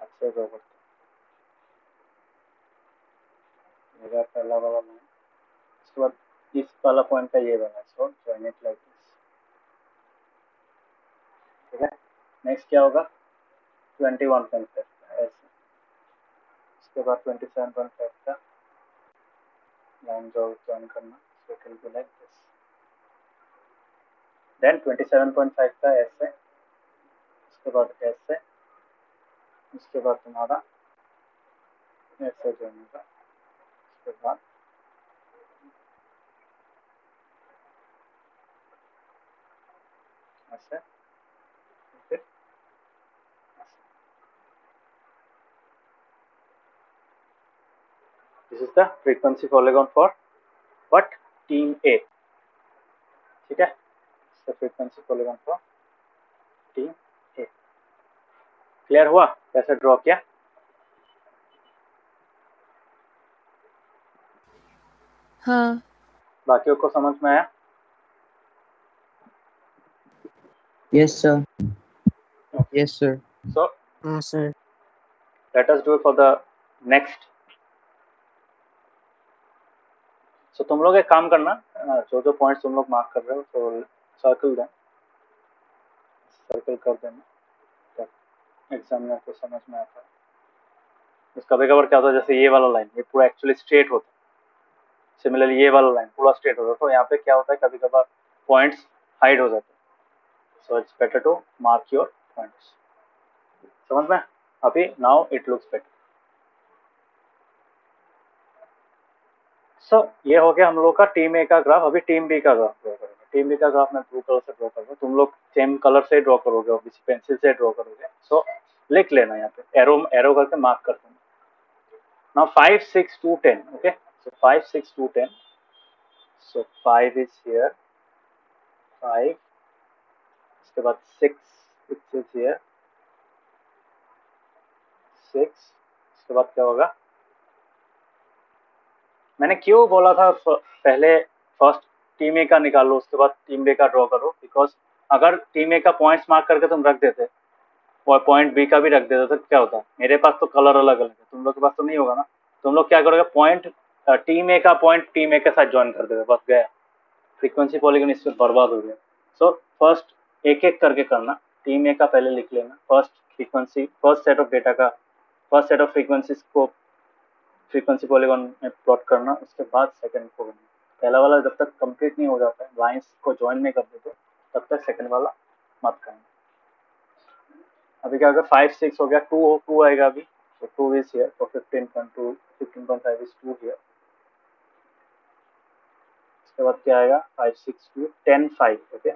S1: अच्छे ड्रॉ करते मेरा पहला वाला लाइन। उसके बाद इस वाला पॉइंट का ये बना, so join it like this, ठीक है। नेक्स्ट क्या होगा, 21.5 का ऐसे। उसके बाद 27.5 का लाइन जॉइन करना, so it will be like this. Then 27.5 का ऐसे, उसके बाद ऐसे, उसके बाद तुम्हारा ऐसे जॉइन होगा, उसके बाद ऐसे, फिर this is the frequency polygon for what, team A, ठीक है। Frequency polygon for team A. Clear हुआ कैसे ड्रॉ किया?
S3: हाँ।
S1: बाकियों को समझ में आया?
S2: Yes, sir. Yes, sir.
S1: So
S2: sir.
S1: let us do it for the next. So तुम लोग एक काम करना, जो जो पॉइंट्स तुम लोग मार्क कर रहे हो, तो सर्कल कर देना, एग्जामिनर को समझ में आता है। कभी कभार क्या होता है, जैसे ये वाला लाइन, ये पूरा एक्चुअली स्ट्रेट होता है, सिमिलरली ये वाला लाइन पूरा स्ट्रेट होता है, तो यहाँ पे क्या होता है, कभी कभार पॉइंट्स हाइड हो जाते हैं। So it's better to mark your points. समझ में? अभी now it looks better. So ये हो गया हम लोग का टीम ए का ग्राफ। अभी टीम बी का ग्राफ ड्रॉ करेंगे। टीम बी का ग्राफ मैं ब्लू कलर से ड्रॉ करूँगा, तुम लोग सेम कलर से ड्रॉ करोगे और किसी पेंसिल से ड्रॉ करोगे। सो लिख लेना, यहाँ पे एरो करके मार्क कर देना। Now 5 6 2 10, okay. So 5 6 2 10, so 5 is here, 5, उसके बाद 6 इज हियर, 6, उसके बाद क्या होगा, मैंने क्यों बोला था पहले फर्स्ट टीम ए का निकालो, उसके बाद टीम बी का ड्रॉ करो, बिकॉज अगर टीम ए का पॉइंट्स मार्क करके तुम रख देते और पॉइंट बी का भी रख देते तो क्या होता, मेरे पास तो कलर अलग अलग है, तुम लोग के पास तो नहीं होगा ना। तुम लोग क्या करोगे, पॉइंट टीम ए का पॉइंट टीम ए के साथ ज्वाइन कर देते, बस गया, फ्रीक्वेंसी पॉलीगॉन इससे बर्बाद हो गया। सो फर्स्ट एक एक करके करना, टीम ए का पहले लिख लेना, first frequency, first set of data का, फर्स्ट सेट ऑफ फ्रीक्वेंसीज को फ्रीक्वेंसी पॉलीगॉन में प्लॉट करना, उसके बाद सेकंड को करना। पहला वाला जब तक कंप्लीट नहीं हो जाता है, लाइंस को ज्वाइन नहीं कर देते, तब तक सेकंड वाला मत करना। अभी क्या होगा, 5 6 हो गया, 2 आएगा अभी, So 2 is here. For 15.2, 15.5 is 2 here. इसके बाद क्या आएगा? 5, 6, 2, 10, 5. Okay.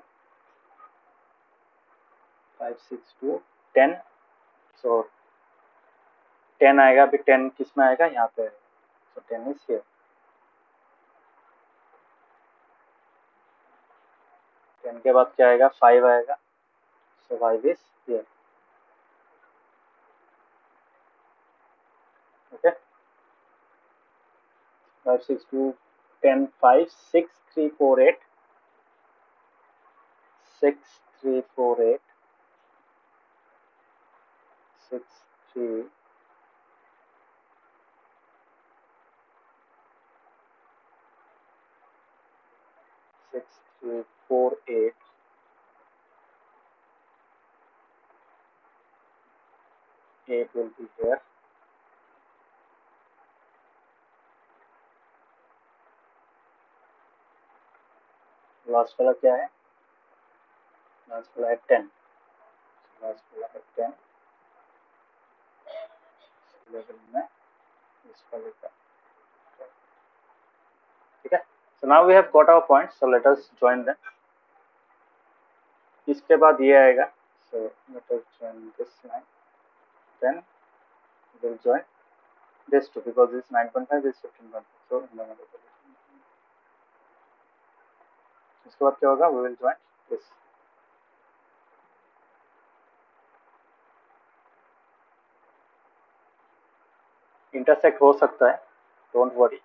S1: 5, 6, 2, 10. So 10 आएगा. अभी 10 किस में आएगा? यहाँ पे. So 10 is here. 10 के बाद क्या आएगा? 5 आएगा. So 5 is here. Okay. 5, 6, 2, 10, 5, 6, 3, 4, 8. 6, 3, 4, 8. 6, 3. 6, 3, 4, 8. 8 will be here. Last वाला क्या है? लास्ट वाला है 10. लास्ट वाला है 10. लेवल में इस वाले का. ठीक है. So now we have got our points. So let us join them. इसके बाद ये आएगा. So let us join this line. Then we will join this two because this 9.5 is 15.5. So इसके बाद क्या होगा? We will join this. Intersect हो सकता है. Don't worry.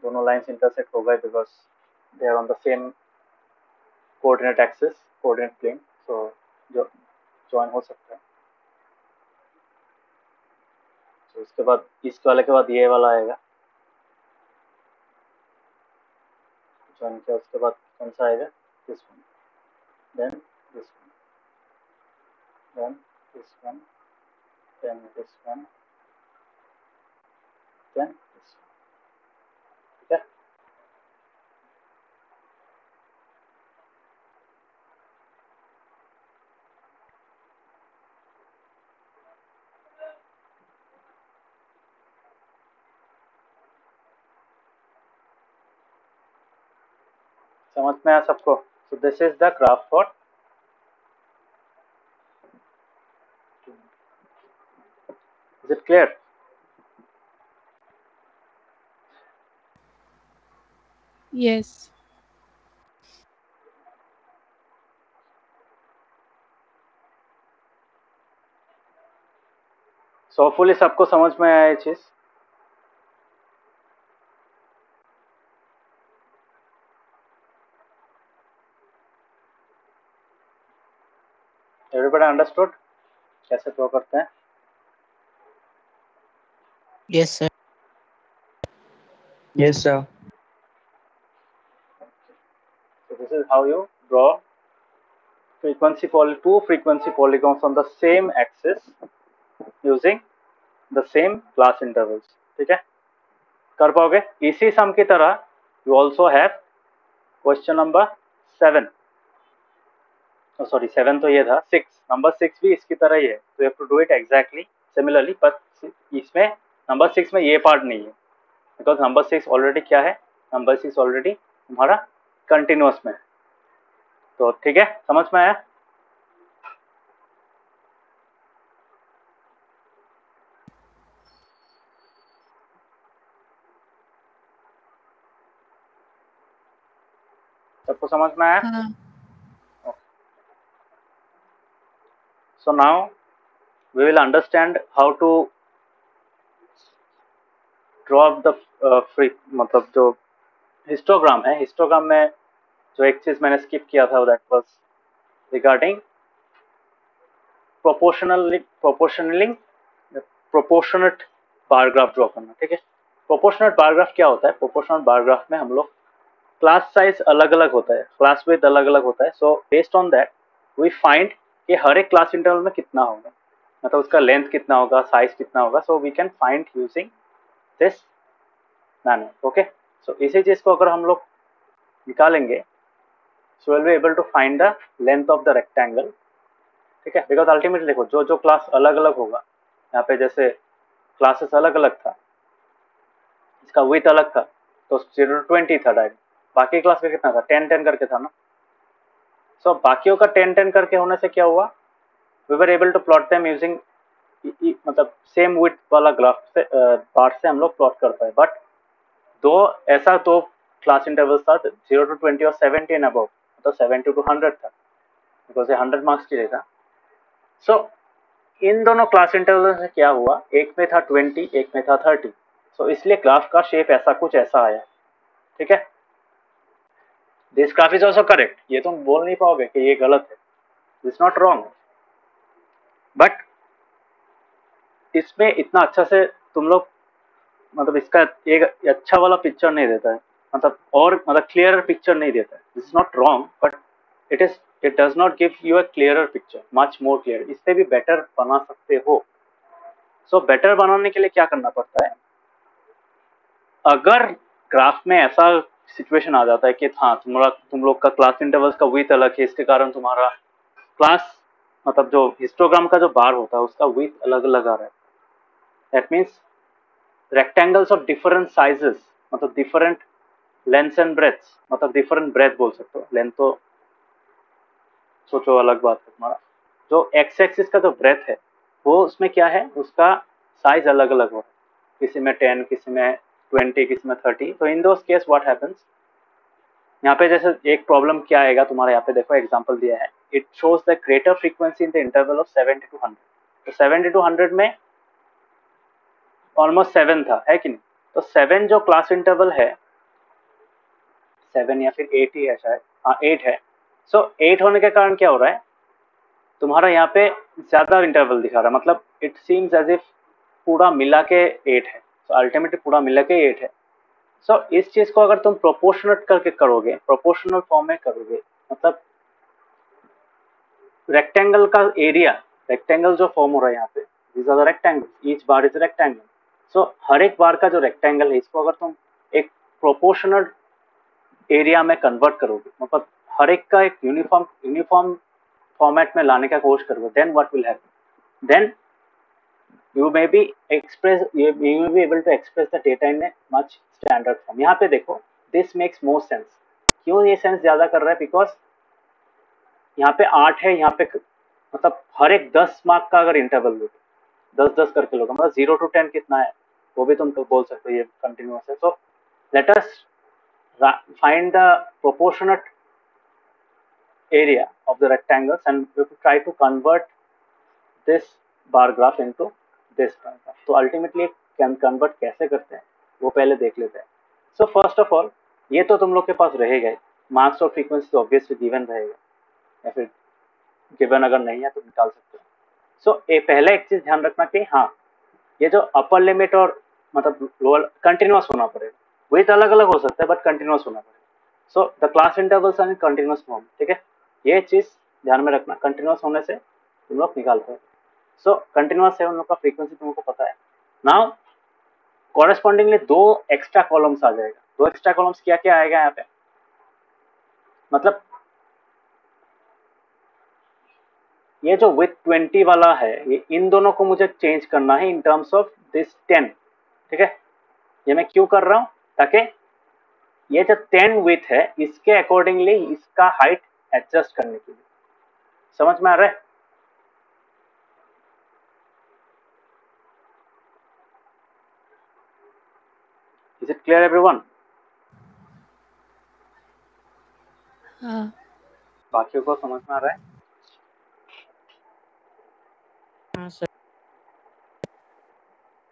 S1: दोनों लाइन्स इंटरसेक्ट हो गए because they are on the same coordinate axis, coordinate plane. So जो ज्वाइन हो सकता है. तो उसके बाद इस वाले के बाद ये वाला आएगा. ज्वाइन किया उसके बाद कौन सा आएगा? This one. Then this one. Then this one. Then this one. Then this one. ठीक है. समझ में आया सबको? So this is the graph for is it clear?
S3: Yes.
S1: So hopefully सबको समझ में आया ये चीज. Everybody understood? कैसे ड्रॉ करते हैं?
S2: Yes, sir. Yes, sir.
S1: So this is how you draw two frequency polygons on the same axis using the same class intervals. ठीक है. कर पाओगे? इसी सम की तरह you also have question number 7. Oh, sorry, 7 तो ये था. 6. Number 6 भी इसकी तरह ही है. So you have to do it exactly similarly, but इसमें number 6 में ये पार्ट नहीं है because number 6 ऑलरेडी क्या है? Number 6 ऑलरेडी तुम्हारा कंटिन्यूअस में है. तो ठीक है, समझ में आया? सबको समझ में आया?
S3: हाँ.
S1: So now we will understand how to draw the free मतलब जो हिस्टोग्राम है. हिस्टोग्राम में जो एक चीज मैंने स्किप किया था that was regarding proportionate bar graph draw करना. ठीक है. प्रोपोर्शनेट बार ग्राफ क्या होता है? प्रोपोर्शनेट बार ग्राफ में हम लोग क्लास साइज अलग अलग होता है, क्लास विड्थ अलग अलग होता है. So based on that we find कि हर एक क्लास इंटरवल में कितना होगा, मतलब उसका लेंथ कितना होगा, साइज कितना होगा. So we can find using this manner. Okay. So इसी चीज को अगर हम लोग निकालेंगे so will be able to find the length of the rectangle. ठीक है. बिकॉज अल्टीमेटली देखो जो जो क्लास अलग अलग होगा यहाँ पे जैसे क्लासेस अलग अलग था, इसका विथ अलग था, तो 0 to 20 था डायरेक्ट। बाकी क्लास का कितना था, 10-10 करके था ना। सो बाकियों का 10-10 करके होने से क्या हुआ, we were able to plot them using, मतलब सेम विथ वाला ग्राफ से बार से हम लोग प्लॉट कर पाए। बट दो ऐसा तो क्लास इंटरवल्स था 0 to 20 और 70 एंड अबव, तो 70 to 100 था, बिकॉज ये 100 मार्क्स के लिए था। सो इन दोनों क्लास इंटरवल से क्या हुआ, एक में था 20, एक में था 30, सो इसलिए ग्राफ का शेप ऐसा कुछ ऐसा आया। ठीक है, this graph is also correct, ये तुम बोल नहीं पाओगे कि ये गलत है, दिस नॉट रॉन्ग। बट इसमें इतना अच्छा से तुम लोग, मतलब इसका एक अच्छा वाला पिक्चर नहीं देता है, मतलब और मतलब क्लियर पिक्चर नहीं देता है। This is not wrong, but it does not give you a clearer picture, much more clear. इससे भी बेटर बना सकते हो। सो बेटर बनाने के लिए क्या करना पड़ता है, अगर ग्राफ में ऐसा सिचुएशन आ जाता है कि हाँ तुम लोग का क्लास इंटरवल्स का विथ अलग है, इसके कारण तुम्हारा क्लास मतलब जो हिस्टोग्राम का जो बार होता है उसका विथ अलग अलग आ रहा है, that means rectangles of different sizes, मतलब डिफरेंट लेंथ एंड ब्रेथ, मतलब डिफरेंट ब्रेथ बोल सकते हो, लेंथ तो सोचो अलग बात है तुम्हारा। जो एक्स एक्सिस का जो ब्रेथ है वो उसमें क्या है, उसका साइज अलग अलग हो, किसी में 10, किसी में 20, किसी में 30। तो इन दोस केस व्हाट हैपेंस, यहाँ पे जैसे एक प्रॉब्लम क्या आएगा तुम्हारे, यहाँ पे देखो एग्जांपल दिया है, it shows the greater frequency in the interval of 70 to 100। तो 70 to 100 में ऑलमोस्ट 7 था, है कि नहीं। तो 7 जो क्लास इंटरवल है, 7 या फिर 8 ही है शायद, हाँ 8 है। सो 8 होने के कारण क्या हो रहा है, तुम्हारा यहाँ पे ज्यादा इंटरवल दिखा रहा है, मतलब इट सीम्स एज इफ पूरा मिला के 8 है। तो अल्टीमेटली पूरा मिला के 8 है। सो इस चीज को अगर तुम प्रोपोर्शनल करके करोगे, प्रोपोर्शनल फॉर्म में करोगे, मतलब रेक्टेंगल का एरिया, रेक्टेंगल जो फॉर्म हो रहा है यहाँ पे, this are the rectangle, each bar is rectangle. So हर एक बार का जो रेक्टेंगल है इसको अगर तुम एक प्रोपोर्शनल एरिया में कन्वर्ट करोगे, मतलब हर एक का एक यूनिफॉर्म फॉर्मेट में लाने का कोशिश करोगे, then what will happen, then you may be able to express the data in a much standard form। यहाँ पे देखो, this makes more sense। क्यों ये सेंस ज्यादा कर रहा है, बिकॉज यहाँ पे 8 है, यहाँ पे मतलब हर एक 10 मार्क का अगर इंटरवल लोगे, 10-10 करके लोगे, मतलब 0 to 10 कितना है वो भी तुम बोल सकते हो, ये कंटिन्यूअस है। So let us find the proportionate area of the rectangles and we try to convert this bar graph into this bar graph। तो अल्टीमेटली कन्वर्ट कैसे करते हैं वो पहले देख लेते हैं। सो फर्स्ट ऑफ ऑल ये तो तुम लोग के पास रहेगा, मार्क्स और फ्रीक्वेंसी तो ऑब्वियसली गिवन रहेगा, या फिर गिवन अगर नहीं है तो निकाल सकते हो। सो ये पहले एक चीज ध्यान रखना कि हाँ ये जो अपर लिमिट और मतलब लोअर कंटिन्यूअस होना पड़ेगा, विथ अलग अलग हो सकता है बट कंटिन्यूअस होना पड़ेगा। So the class intervals are in continuous form. ठीक है, ये चीज ध्यान में रखना, कंटिन्यूअस होने से तुम लोग निकाल पाओगे। सो कंटिन्यूअस है, उन लोग का फ्रीक्वेंसी तुमको पता है। नाउ कॉरेस्पॉन्डिंगली 2 एक्स्ट्रा कॉलम्स आ जाएगा। 2 एक्स्ट्रा कॉलम्स क्या क्या आएगा यहाँ पे, मतलब ये जो विथ 20 वाला है, ये इन दोनों को मुझे चेंज करना है इन टर्म्स ऑफ दिस 10। ठीक है, ये मैं क्यों कर रहा हूं, ताकि ये जो 10 विथ है इसके अकॉर्डिंगली इसका हाइट एडजस्ट करने के लिए। समझ में आ रहा है? Is it clear everyone?
S3: हाँ
S1: बाकियों को समझ में आ रहा है?
S2: हाँ सर।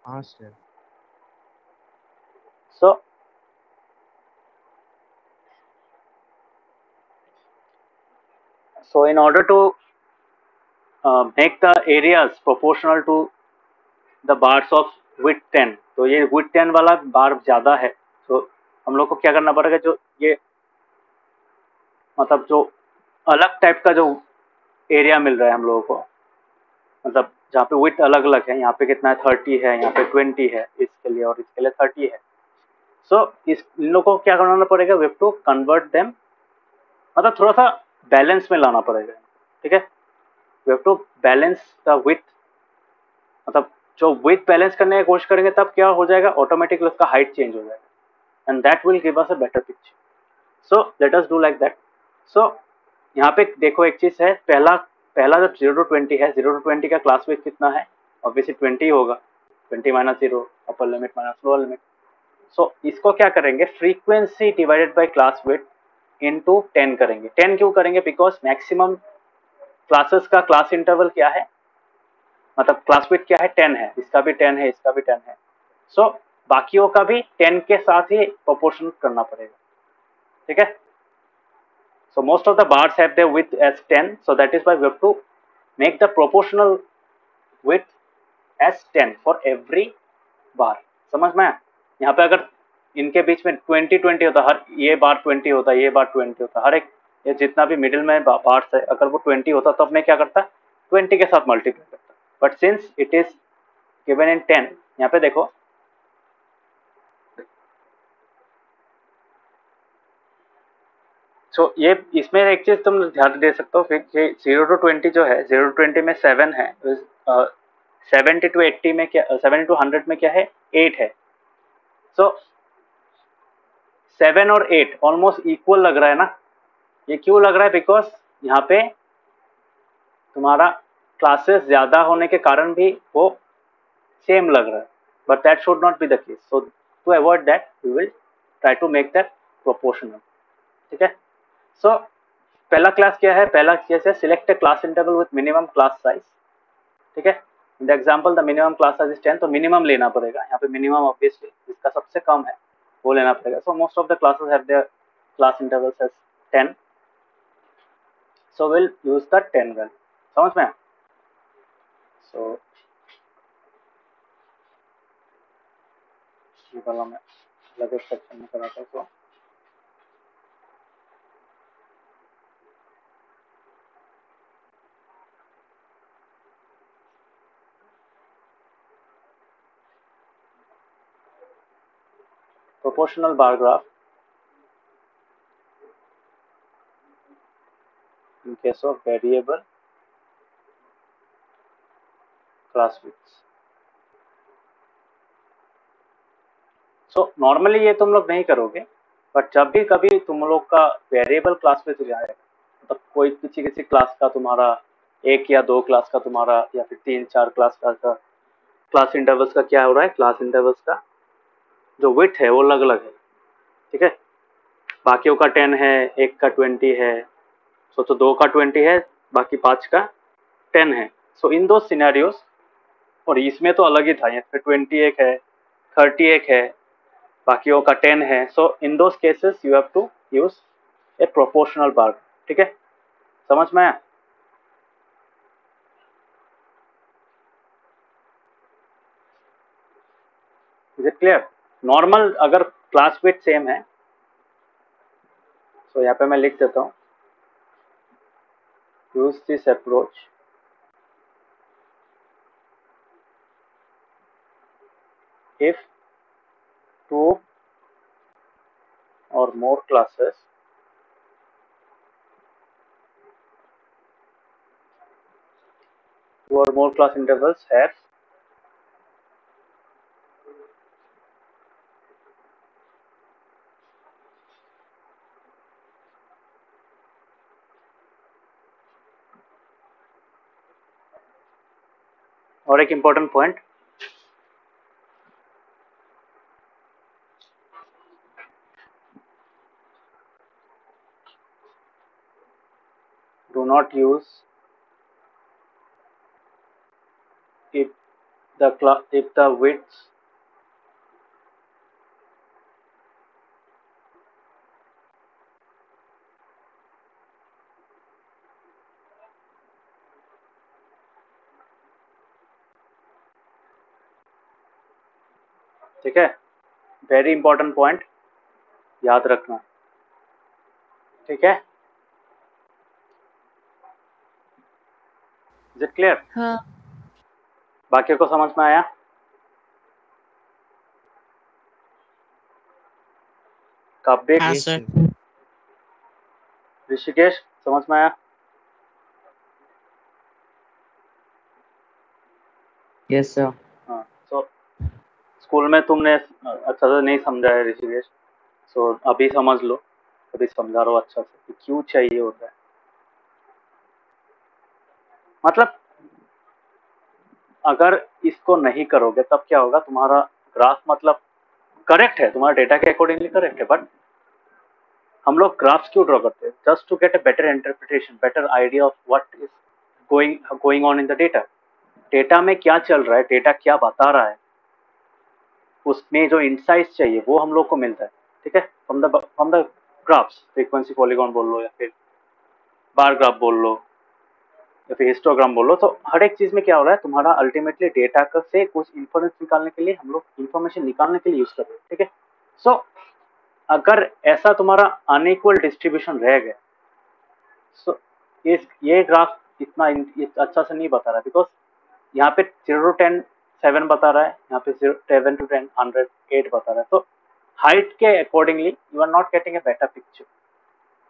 S2: हाँ sir.
S1: So in order to make the areas proportional to the bars of width 10, तो ये width 10 वाला बार ज्यादा है, तो हम लोग को क्या करना पड़ेगा, जो ये मतलब जो अलग टाइप का जो एरिया मिल रहा है हम लोगों को, मतलब जहाँ पे विथ अलग अलग है, यहाँ पे कितना है 30 है, यहाँ पे 20 है इसके लिए और इसके लिए 30 है। सो इन लोगों को क्या करना पड़ेगा, we have to convert them, मतलब थोड़ा सा बैलेंस में लाना पड़ेगा। ठीक है, we have to balance the with, मतलब जो विड्थ बैलेंस करने की कोशिश करेंगे तब क्या हो जाएगा, ऑटोमेटिकली उसका हाइट चेंज हो जाएगा and that will give us a better picture. So let us do like that. So यहाँ पे देखो एक चीज है, पहला जब 0 to 20 है, 0 to 20 का क्लास विड्थ कितना है, ऑब्वियसली 20 होगा, 20 minus 0 upper limit minus lower limit. So इसको क्या करेंगे, frequency divided by class width into 10 करेंगे. 10 क्यों करेंगे, बिकॉज मैक्सिमम क्लासेस का क्लास इंटरवल क्या है, मतलब क्लास विड्थ क्या है, 10 है, इसका भी 10 है, इसका भी 10 है. सो बाकियों का भी 10 के साथ ही प्रोपोर्शन करना पड़ेगा. ठीक है. So most of the bars have their width as 10, so that is why we have to make the proportional width as 10 for every bar. समझ में आया? यहाँ पे अगर इनके बीच में 20-20 होता, हर ये बार 20 होता, ये बार 20 होता, हर एक ये जितना भी मिडिल में बार्स है, अगर वो 20 होता तब मैं क्या करता, 20 के साथ मल्टीप्लाई करता. But since it is given in 10, यहाँ पे देखो सो ये इसमें एक चीज तुम ध्यान दे सकते हो, फिर 0 to 20 जो है, 0 to 20 में 7 है, 70 to 80 में क्या, 70 to 100 में क्या है, 8 है. सो 7 और 8 ऑलमोस्ट इक्वल लग रहा है ना. ये क्यों लग रहा है, बिकॉज यहाँ पे तुम्हारा क्लासेस ज्यादा होने के कारण भी वो सेम लग रहा है, but that should not be the case. So to avoid that we will try to make that proportional. ठीक है. सो पहला क्लास क्या है, पहला केस है select a class interval with minimum class size. ठीक है. In the example the minimum class size is 10, तो मिनिमम लेना पड़ेगा यहाँ पे, मिनिमम ऑब्वियसली जिसका सबसे कम है वो लेना पड़ेगा. So most of the classes have their class intervals as 10, so will use the 10 value. समझ में? सो ये वाला मैं अलग सेक्शन में कराता हूँ. तो proportional bar graph in case of variable class widths. So normally ये तुम लोग नहीं करोगे, बट जब भी कभी तुम लोग का वेरिएबल क्लास विड्थ जाएगा, मतलब कोई किसी क्लास का तुम्हारा 1 या 2 क्लास का तुम्हारा, या फिर 3-4 क्लास का क्लास इंटरवल्स का क्या हो रहा है, क्लास इंटरवल्स का जो विड्थ है वो अलग अलग है. ठीक है. बाकियों का 10 है, एक का 20 है, सोचो 2 का 20 है, बाकी 5 का 10 है. सो इन दो सिनेरियोज, और इसमें तो अलग ही था, यहाँ पे 20 एक है, 30 एक है, बाकियों का 10 है. So in those cases you have to use a proportional bar. ठीक है. समझ में आया? Is it clear? नॉर्मल अगर क्लास विड्थ सेम है, तो यहाँ पे मैं लिख देता हूँ, use this approach if 2 or more classes class intervals have और एक important point, do not use if the widths ठीक है. वेरी इंपॉर्टेंट पॉइंट याद रखना. ठीक है. Is it clear?
S3: हाँ.
S1: बाकी को समझ में आया? काव्य,
S2: हाँ
S4: Yes,
S2: सर.
S4: sir.
S1: ऋषिकेश समझ में आया?
S2: Yes sir.
S1: स्कूल में तुमने अच्छा से नहीं समझा है ऋषिकेश, सो अभी समझ लो, अभी समझा रहा हूँ अच्छा से कि क्यों चाहिए होता है। मतलब अगर इसको नहीं करोगे तब क्या होगा, तुम्हारा ग्राफ मतलब करेक्ट है, तुम्हारा डेटा के अकॉर्डिंगली करेक्ट है, बट हम लोग ग्राफ्स क्यों ड्रॉ करते हैं? Just to get a better interpretation, better idea of what is going on in the data. Data में क्या चल रहा है, डेटा क्या बता रहा है, उसमें जो इंसाइट्स चाहिए वो हम लोग को मिलता है, ठीक है, from the graphs. Frequency polygon बोल लो या फिर बार ग्राफ बोल लो या फिर हिस्टोग्राम बोल लो, तो हर एक चीज में क्या हो रहा है, तुम्हारा अल्टीमेटली डेटा से कुछ इंफॉर्मेशन निकालने के लिए हम लोग इंफॉर्मेशन निकालने के लिए यूज कर रहे हैं, ठीक है। सो अगर ऐसा तुम्हारा अनइक्वल डिस्ट्रीब्यूशन रह गया, सो ये ग्राफ इतना अच्छा से नहीं बता रहा है, बिकॉज यहाँ पे 0 to 10 7 बता रहा है, यहाँ पे 7 to 10 100 8 बता रहा है, तो हाइट के accordingly you are not getting a better picture,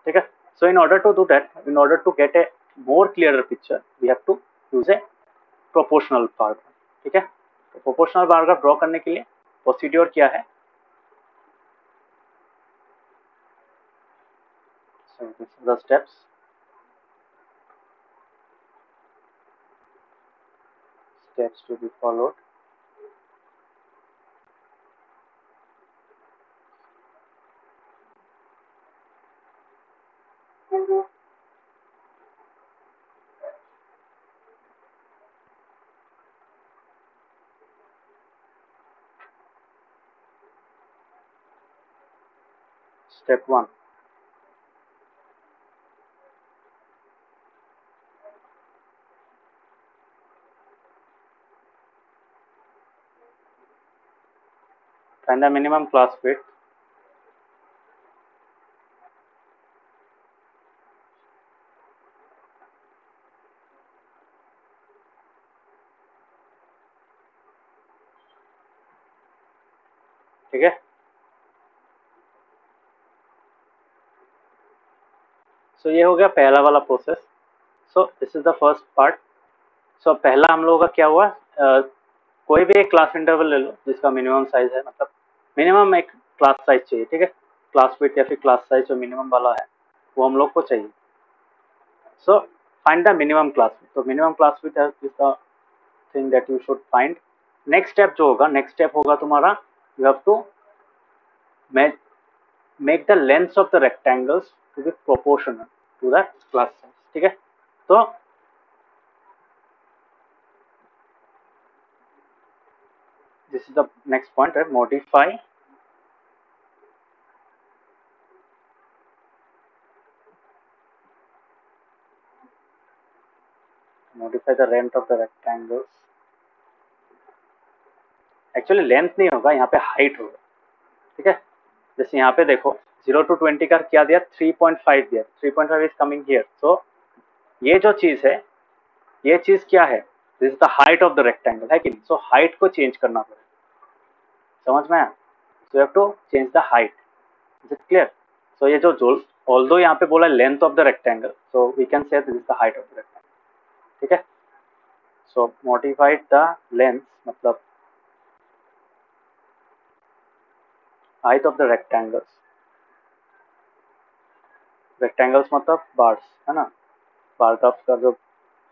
S1: ठीक है। So in order to do that, in order to get a more clear picture, we have to use a proportional bar graph, ठीक है। तो proportional bar graph draw करने के लिए procedure क्या है, the steps to be followed. Step 1, find the minimum class width. ठीक है, सो ये हो गया पहला वाला process. So this is the first part. So पहला हम लोगों का क्या हुआ, कोई भी एक क्लास इंटरवल ले लो जिसका मिनिमम साइज है, मतलब मिनिमम एक क्लास साइज चाहिए, ठीक है। क्लास विड्थ या फिर क्लास साइज जो मिनिमम वाला है वो हम लोग को चाहिए। So find the minimum class width. तो minimum class width is the thing that you should find. Next step जो होगा, नेक्स्ट स्टेप होगा तुम्हारा, you have to make the lengths of the rectangles to be proportional to the class size, ठीक है। तो this is the next point, right? modify the length of the rectangles। Actually length नहीं होगा, यहाँ पे height होगा, ठीक है। जैसे यहाँ पे देखो 0 to 20 का क्या दिया, 3.5 दिया, 3.5 इज कमिंग हियर। तो ये जो चीज है, ये चीज क्या है, this is the height of the rectangle, है कि नहीं। सो हाइट को चेंज करना पड़ेगा, समझ में आया। So you have to change the height, is it clear. So ये जो ऑल्दो यहाँ पे बोला length of the rectangle, so we can say this is the height of the rectangle, ठीक है। सो मॉडिफाइड द लेंथ मतलब height of the rectangles. Rectangles मतलब bars, है ना। बार ग्राफ का जो,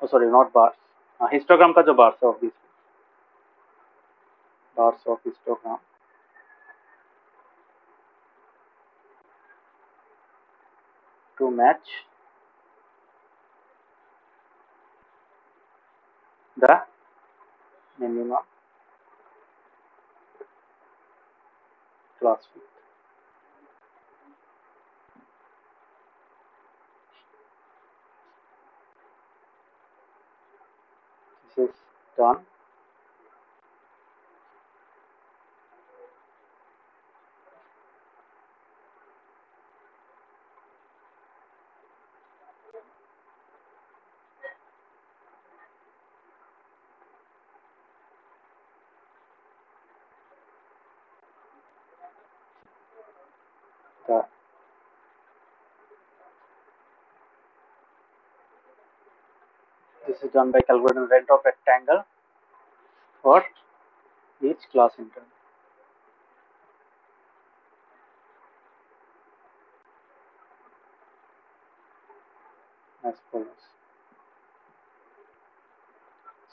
S1: सॉरी नॉट बार्स, हिस्टोग्राम का जो बार्स है, obviously bars of histogram to match the minimum class width। This is done। The this is done by calculating length of rectangle for each class interval।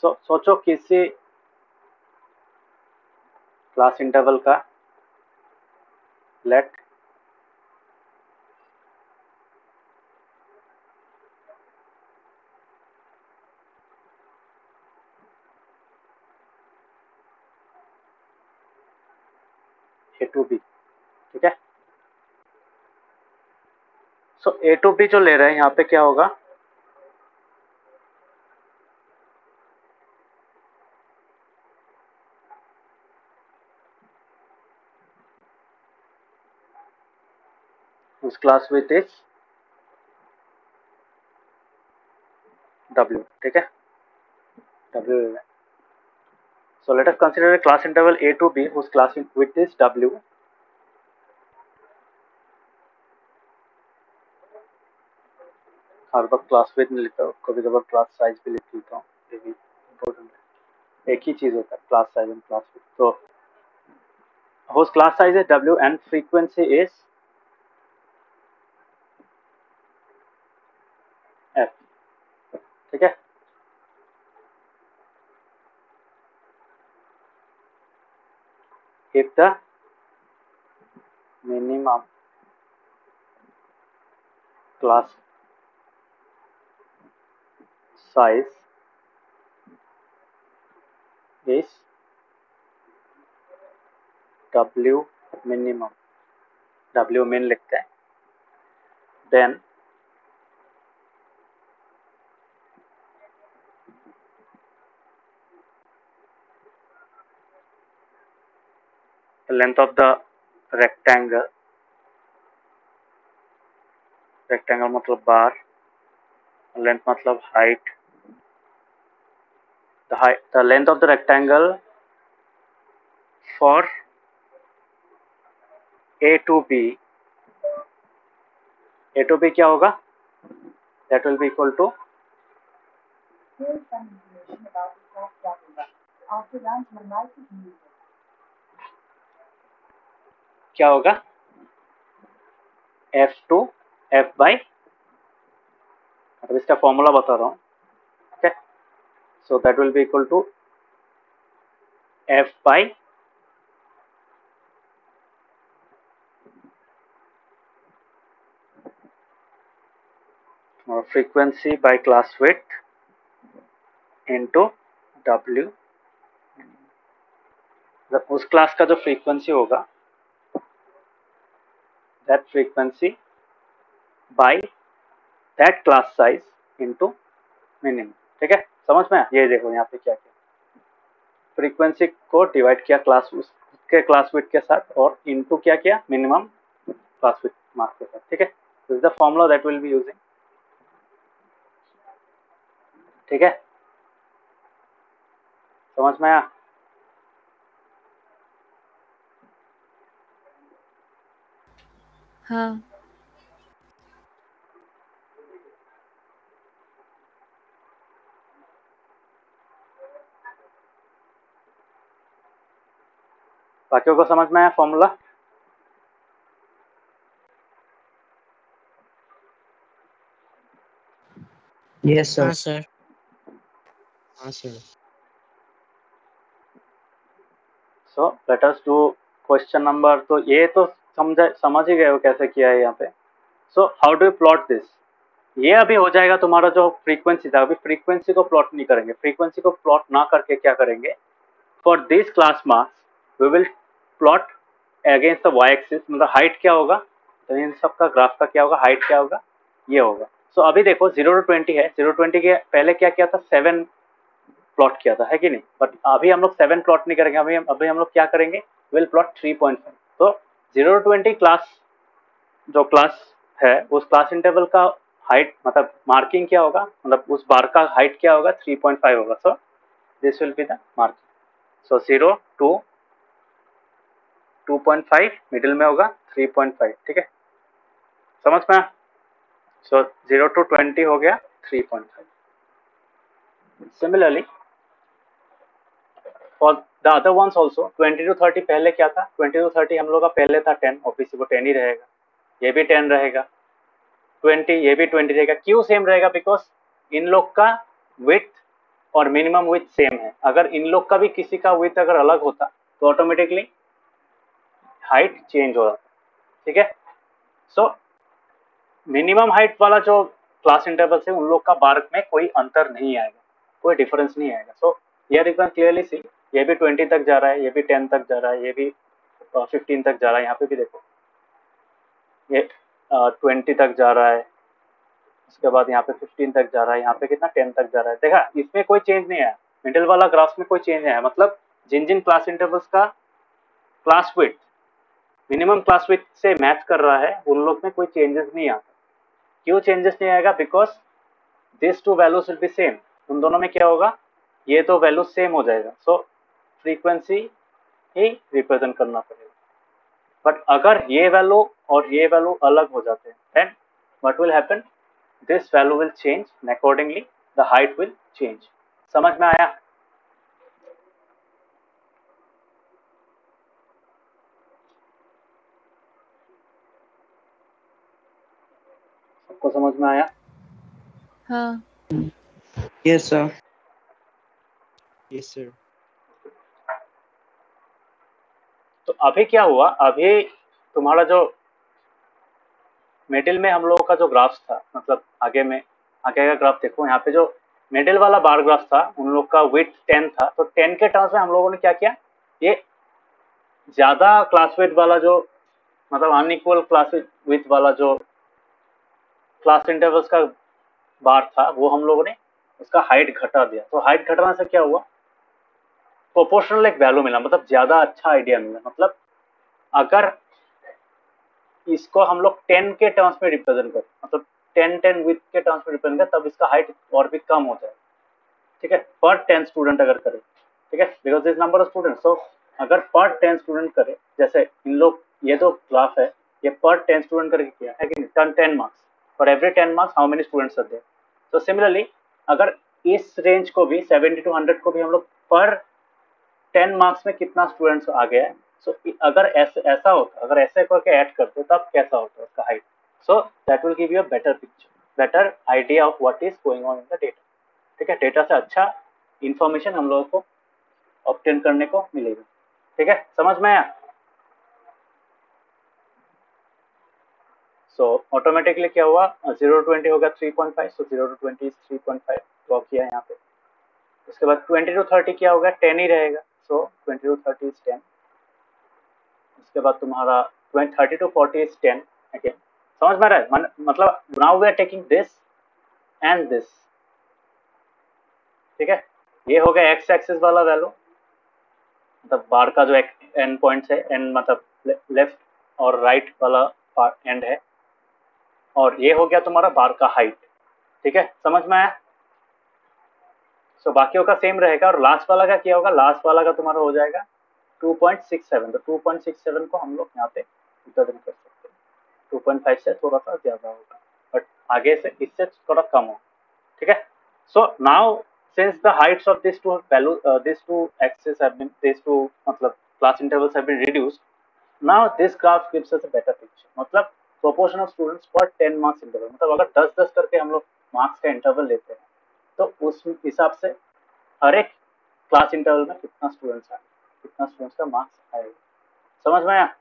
S1: सोचो किसी class interval का late A to be, ठीक है। सो ए to be जो ले रहे हैं यहाँ पे क्या होगा, उस क्लास विथ इज W, ठीक है, W ले रहे हैं। So let us consider a class interval A to B whose class width is W. हर वक्त क्लास विड्थ नहीं लिखता हूँ, कभी कभार क्लास साइज भी लिख लेता हूँ, ये भी इम्पोर्टेंट है। एक ही चीज होता है class size and class width. तो whose class size is W and frequency is F, ठीक है। If the minimum class size is W minimum, W min लिखते हैं, then the length of the rectangle, rectangle मतलब बार, length मतलब height, the length of the rectangle for A to B, A to B क्या होगा, that will be equal to क्या होगा, F to F by, मतलब इसका फॉर्मूला बता रहा हूँ, ठीक है। So that will be equal to F by frequency by class width into W, उस क्लास का जो फ्रीक्वेंसी होगा that frequency by that class size into minimum, ठीक है। समझ में, ये देखो यहाँ पे क्या क्या फ्रीक्वेंसी को डिवाइड किया क्लास उसके क्लास विड्थ के साथ और इनटू क्या किया मिनिमम क्लास विड्थ मार्क के साथ, ठीक है। This is the formula that will be using, ठीक है। समझ में आया।
S3: हाँ।
S1: बाकियों को समझ में आया फॉर्मूला।
S2: Yes sir.
S5: हाँ सर।
S4: हाँ sir.
S1: So let us do question number, तो ये तो समझ ही गए हो कैसे किया है यहाँ पे। So how do you plot this, ये अभी हो जाएगा तुम्हारा जो फ्रीक्वेंसी था, अभी फ्रीक्वेंसी को प्लॉट नहीं करेंगे, फ्रीक्वेंसी को प्लॉट ना करके क्या करेंगे, for this class marks we will plot against the y axis, मतलब हाइट क्या होगा, तो इन सब का ग्राफ का क्या होगा, हाइट क्या होगा, ये होगा। सो अभी देखो 0 to 20 है, 0 to 20 के पहले क्या किया था, 7 प्लॉट किया था, है कि नहीं। बट अभी हम लोग 7 प्लॉट नहीं करेंगे, अभी हम लोग क्या करेंगे, विल प्लॉट 3.5। तो 0 to 20 क्लास जो क्लास है उस क्लास इंटरवल का हाइट मतलब मार्किंग क्या होगा, मतलब उस बार का हाइट क्या होगा, 3.5 होगा। So this will be the marking. So 0 to 2.5 middle में होगा 3.5, ठीक है। समझ में। सो 0 to 20 हो गया 3.5। Similarly for the other ones also 20 to 30 पहले क्या था, 20 to 30 हम लोग का पहले था 10, ऑब्वियसली वो 10 ही रहेगा, ये भी 10 रहेगा, 20, ये भी 20 रहेगा। क्यों सेम रहेगा? बिकॉज इन लोग का विथ और मिनिमम विथ सेम है। अगर इन लोग का भी किसी का विथ अगर अलग होता तो ऑटोमेटिकली हाइट चेंज हो जाता। ठीक है, सो मिनिमम हाइट वाला जो क्लास इंटरवल है उन लोग का बार में कोई अंतर नहीं आएगा, कोई डिफरेंस नहीं आएगा। सो ये यू कैन क्लियरली सी, ये भी 20 तक जा रहा है, ये भी 10 तक जा रहा है, ये भी 15 तक जा रहा है। यहाँ पे भी देखो ये 20 तक जा रहा है, उसके बाद यहाँ पे 15 तक जा रहा है, यहाँ पे कितना 10 तक जा रहा है। देखा, इसमें कोई चेंज नहीं आया। मिडिल वाला ग्राफ में कोई चेंज नहीं आया, मतलब जिन जिन क्लास इंटरवल्स का class width minimum class width से मैच कर रहा है उन लोग में कोई चेंजेस नहीं आता। क्यों चेंजेस नहीं आएगा? Because this to values will be same. उन दोनों में क्या होगा, ये तो वैल्यू सेम हो जाएगा। सो फ्रीक्वेंसी ही रिप्रेजेंट करना पड़ेगा। बट अगर ये वैल्यू और ये वैल्यू अलग हो जाते हैं then what will happen, this value will change and accordingly the height will change. समझ में आया? सबको समझ में आया?
S3: हाँ।
S2: Yes sir.
S4: Yes, sir.
S1: तो अभी क्या हुआ, अभी तुम्हारा जो मिडिल में हम लोगों का जो ग्राफ था, मतलब आगे का ग्राफ देखो, यहाँ पे जो मिडिल वाला बार ग्राफ था उन लोग का विड्थ 10 था। तो 10 के टर्म्स में हम लोगों ने क्या किया, ये ज्यादा क्लास विड्थ वाला जो मतलब अनइक्वल क्लास विड्थ वाला जो क्लास इंटरवल्स का बार था वो हम लोगों ने उसका हाइट घटा दिया। तो हाइट घटाने से क्या हुआ, प्रोपोर्शनल एक वैल्यू मिला, मतलब ज्यादा अच्छा आइडिया मिला। मतलब अगर इसको हम लोग 10 के टर्म्स में रिप्रेजेंट करें, मतलब 10 विथ के टर्म्स में रिप्रेजेंट करें, तब इसका हाइट और भी कम हो जाए। ठीक है, पर 10 स्टूडेंट अगर करें, ठीक है, because this number of student. So अगर पर 10 स्टूडेंट करे, जैसे इन लोग ये जो ग्राफ है ये पर 10 स्टूडेंट करके किया है कि 10 marks, for every 10 marks how many students are there. तो सिमिलरली अगर इस रेंज को भी 70 to 100 को भी हम लोग पर 10 मार्क्स में कितना स्टूडेंट्स आ गया है, सो अगर ऐसा होता, अगर ऐसे करके ऐड करते तब कैसा होता उसका height. So that will give you a better picture, better idea of what is going on in the data. ठीक है, डेटा से अच्छा इंफॉर्मेशन हम लोगों को ऑब्टेन करने को मिलेगा। ठीक है, समझ में आया? सो ऑटोमेटिकली क्या हुआ, 0 to 20 हो गया 3.5, सो 0 to 20 इज 3.5 ड्रॉ किया यहाँ पे। उसके बाद 20 to 30 क्या होगा, 10 ही रहेगा, सो 20 to 30 इज 10। उसके बाद तुम्हारा 30 to 40 इज 10 अगेन। समझ में आ रहा है? मतलब now we are taking this and this. ठीक है, ये हो गया एक्स एक्सिस वाला वैल्यू, मतलब बार का जो एंड पॉइंट्स है, एंड मतलब लेफ्ट और राइट वाला पार्ट एंड है, और ये हो गया तुम्हारा बार का हाइट। ठीक है, समझ में आया? सो बाकियों का सेम रहेगा। और लास्ट वाला का क्या होगा, लास्ट वाला का तुम्हारा हो जाएगा 2.67। तो 2.67 को हम लोग यहाँ पे रिप्रेजेंट कर सकते हैं। 2.5 से थोड़ा सा ज्यादा होगा, बट आगे से इससे थोड़ा कम होगा। ठीक है, so now since the heights of these two value these two axes have been, these two मतलब class intervals have been reduced, now this graph gives us a better picture। मतलब proportion of students per 10 marks interval, मतलब अगर 10-10 करके हम लोग marks का interval लेते हैं तो उस हिसाब से हर एक क्लास इंटरवल में कितना स्टूडेंट्स आए, कितना स्टूडेंट्स का मार्क्स आएगा। समझ में आया?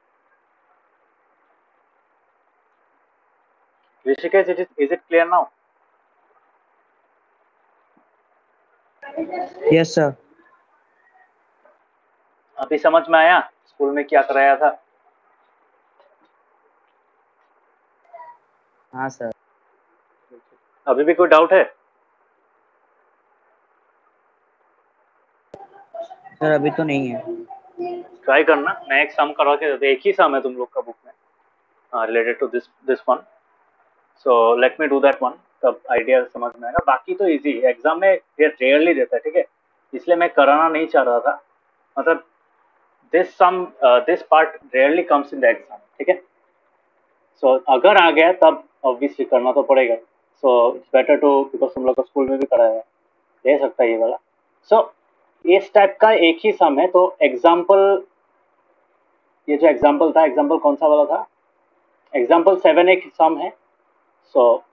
S1: Rishikesh, is it clear now?
S2: Yes sir.
S1: अभी समझ में आया स्कूल में क्या कराया था?
S2: हाँ सर।
S1: अभी भी कोई डाउट है?
S2: सर अभी तो नहीं है।
S1: ट्राई करना, मैं एक सम करवा के देता, एक ही सम है तुम लोग का बुक में related to this one. So let me do that one, तब आइडिया समझ में आएगा। बाकी तो इजी, एग्जाम में ये रेयरली देता है। ठीक है, इसलिए मैं कराना नहीं चाह रहा था, मतलब this part rarely comes in the exam. ठीक है, सो अगर आ गया तब ऑब्वियसली करना तो पड़ेगा। So it's better to, because तुम लोग का स्कूल में भी कराया है, दे सकता है ये वाला। सो इस टाइप का एक ही सम है। तो एग्जाम्पल, ये जो एग्जाम्पल था, एग्जाम्पल कौन सा वाला था, एग्जाम्पल 7 एक सम है। सो